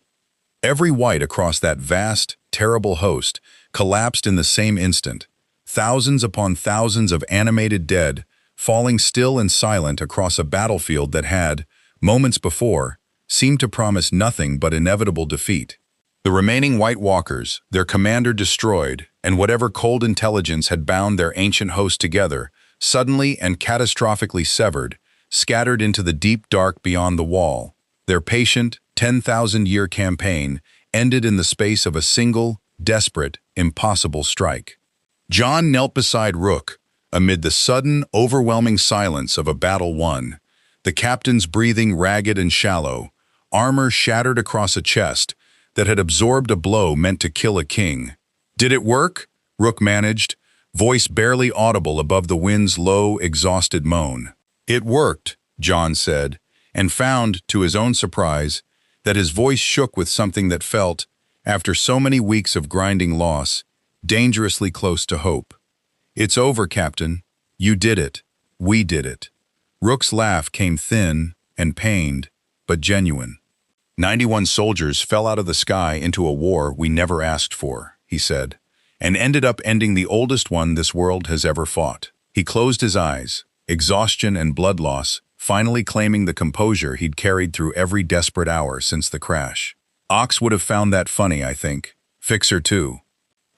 Every White across that vast, terrible host collapsed in the same instant, thousands upon thousands of animated dead, falling still and silent across a battlefield that had, moments before, seemed to promise nothing but inevitable defeat. The remaining White Walkers, their commander destroyed, and whatever cold intelligence had bound their ancient host together, suddenly and catastrophically severed, scattered into the deep dark beyond the wall. Their patient, 10,000-year campaign ended in the space of a single, desperate, impossible strike. Jon knelt beside Rook, amid the sudden, overwhelming silence of a battle won, the captain's breathing ragged and shallow, armor shattered across a chest that had absorbed a blow meant to kill a king. "Did it work?" Rook managed, voice barely audible above the wind's low, exhausted moan. "It worked," Jon said, and found, to his own surprise, that his voice shook with something that felt, after so many weeks of grinding loss, dangerously close to hope. "It's over, Captain. You did it. We did it." Rook's laugh came thin and pained, but genuine. 91 soldiers fell out of the sky into a war we never asked for," he said, "and ended up ending the oldest one this world has ever fought." He closed his eyes, exhaustion and blood loss finally claiming the composure he'd carried through every desperate hour since the crash. Ox would have found that funny, I think. Fixer too.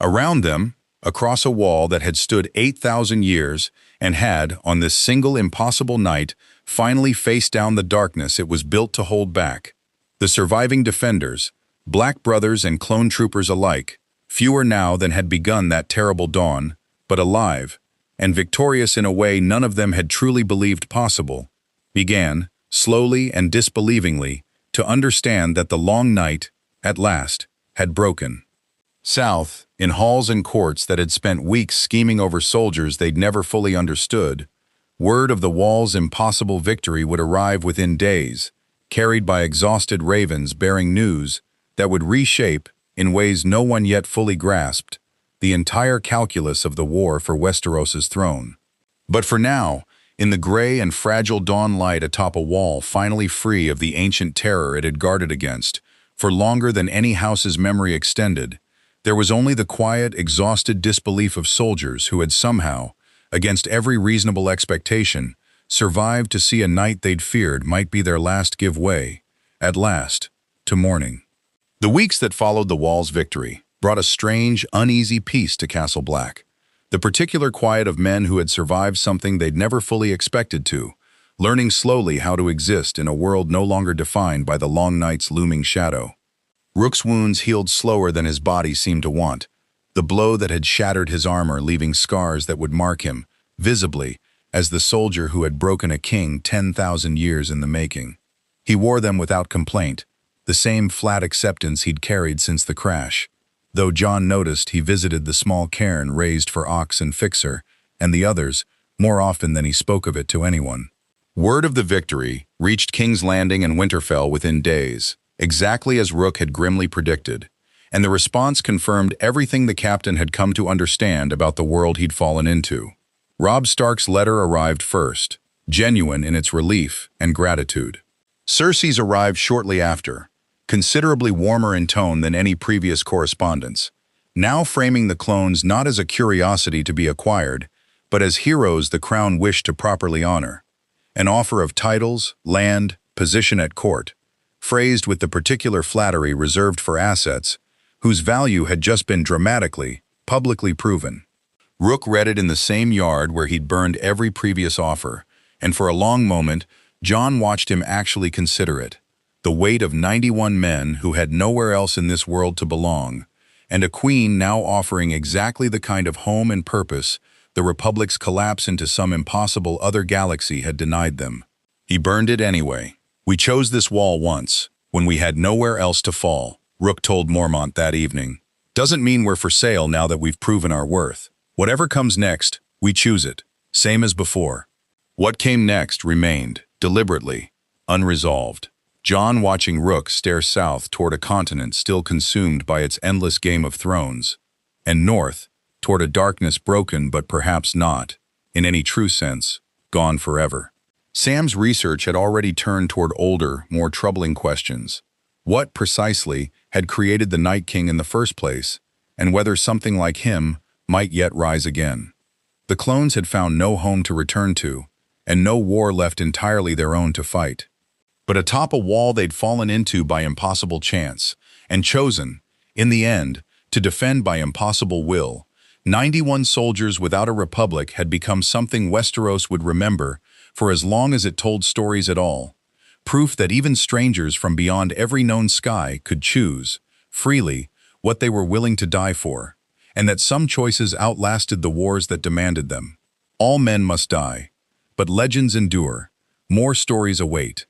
Around them, across a wall that had stood 8,000 years and had, on this single impossible night, finally faced down the darkness it was built to hold back. The surviving defenders, Black brothers and clone troopers alike, fewer now than had begun that terrible dawn, but alive, and victorious in a way none of them had truly believed possible, began, slowly and disbelievingly, to understand that the long night, at last, had broken. South, in halls and courts that had spent weeks scheming over soldiers they'd never fully understood, word of the Wall's impossible victory would arrive within days, carried by exhausted ravens bearing news that would reshape, in ways no one yet fully grasped, the entire calculus of the war for Westeros's throne. But for now, in the gray and fragile dawn light atop a wall finally free of the ancient terror it had guarded against, for longer than any house's memory extended, there was only the quiet, exhausted disbelief of soldiers who had somehow, against every reasonable expectation, survived to see a night they'd feared might be their last give way, at last, to morning. The weeks that followed the Wall's victory brought a strange, uneasy peace to Castle Black, the particular quiet of men who had survived something they'd never fully expected to, learning slowly how to exist in a world no longer defined by the long night's looming shadow. Rook's wounds healed slower than his body seemed to want, the blow that had shattered his armor leaving scars that would mark him, visibly, as the soldier who had broken a king 10,000 years in the making. He wore them without complaint, the same flat acceptance he'd carried since the crash. Though Jon noticed he visited the small cairn raised for Ox and Fixer, and the others, more often than he spoke of it to anyone. Word of the victory reached King's Landing and Winterfell within days, exactly as Rook had grimly predicted, and the response confirmed everything the captain had come to understand about the world he'd fallen into. Robb Stark's letter arrived first, genuine in its relief and gratitude. Cersei's arrived shortly after, considerably warmer in tone than any previous correspondence, now framing the clones not as a curiosity to be acquired, but as heroes the crown wished to properly honor. An offer of titles, land, position at court, phrased with the particular flattery reserved for assets, whose value had just been dramatically, publicly proven. Rook read it in the same yard where he'd burned every previous offer, and for a long moment, Jon watched him actually consider it. The weight of 91 men who had nowhere else in this world to belong, and a queen now offering exactly the kind of home and purpose the Republic's collapse into some impossible other galaxy had denied them. He burned it anyway. "We chose this wall once, when we had nowhere else to fall," Rook told Mormont that evening. "Doesn't mean we're for sale now that we've proven our worth. Whatever comes next, we choose it, same as before." What came next remained, deliberately, unresolved. Jon watching Rook stare south toward a continent still consumed by its endless Game of Thrones, and north toward a darkness broken but perhaps not, in any true sense, gone forever. Sam's research had already turned toward older, more troubling questions. What, precisely, had created the Night King in the first place, and whether something like him might yet rise again. The clones had found no home to return to, and no war left entirely their own to fight. But atop a wall they'd fallen into by impossible chance, and chosen, in the end, to defend by impossible will, 91 soldiers without a republic had become something Westeros would remember for as long as it told stories at all. Proof that even strangers from beyond every known sky could choose, freely, what they were willing to die for, and that some choices outlasted the wars that demanded them. All men must die, but legends endure, more stories await,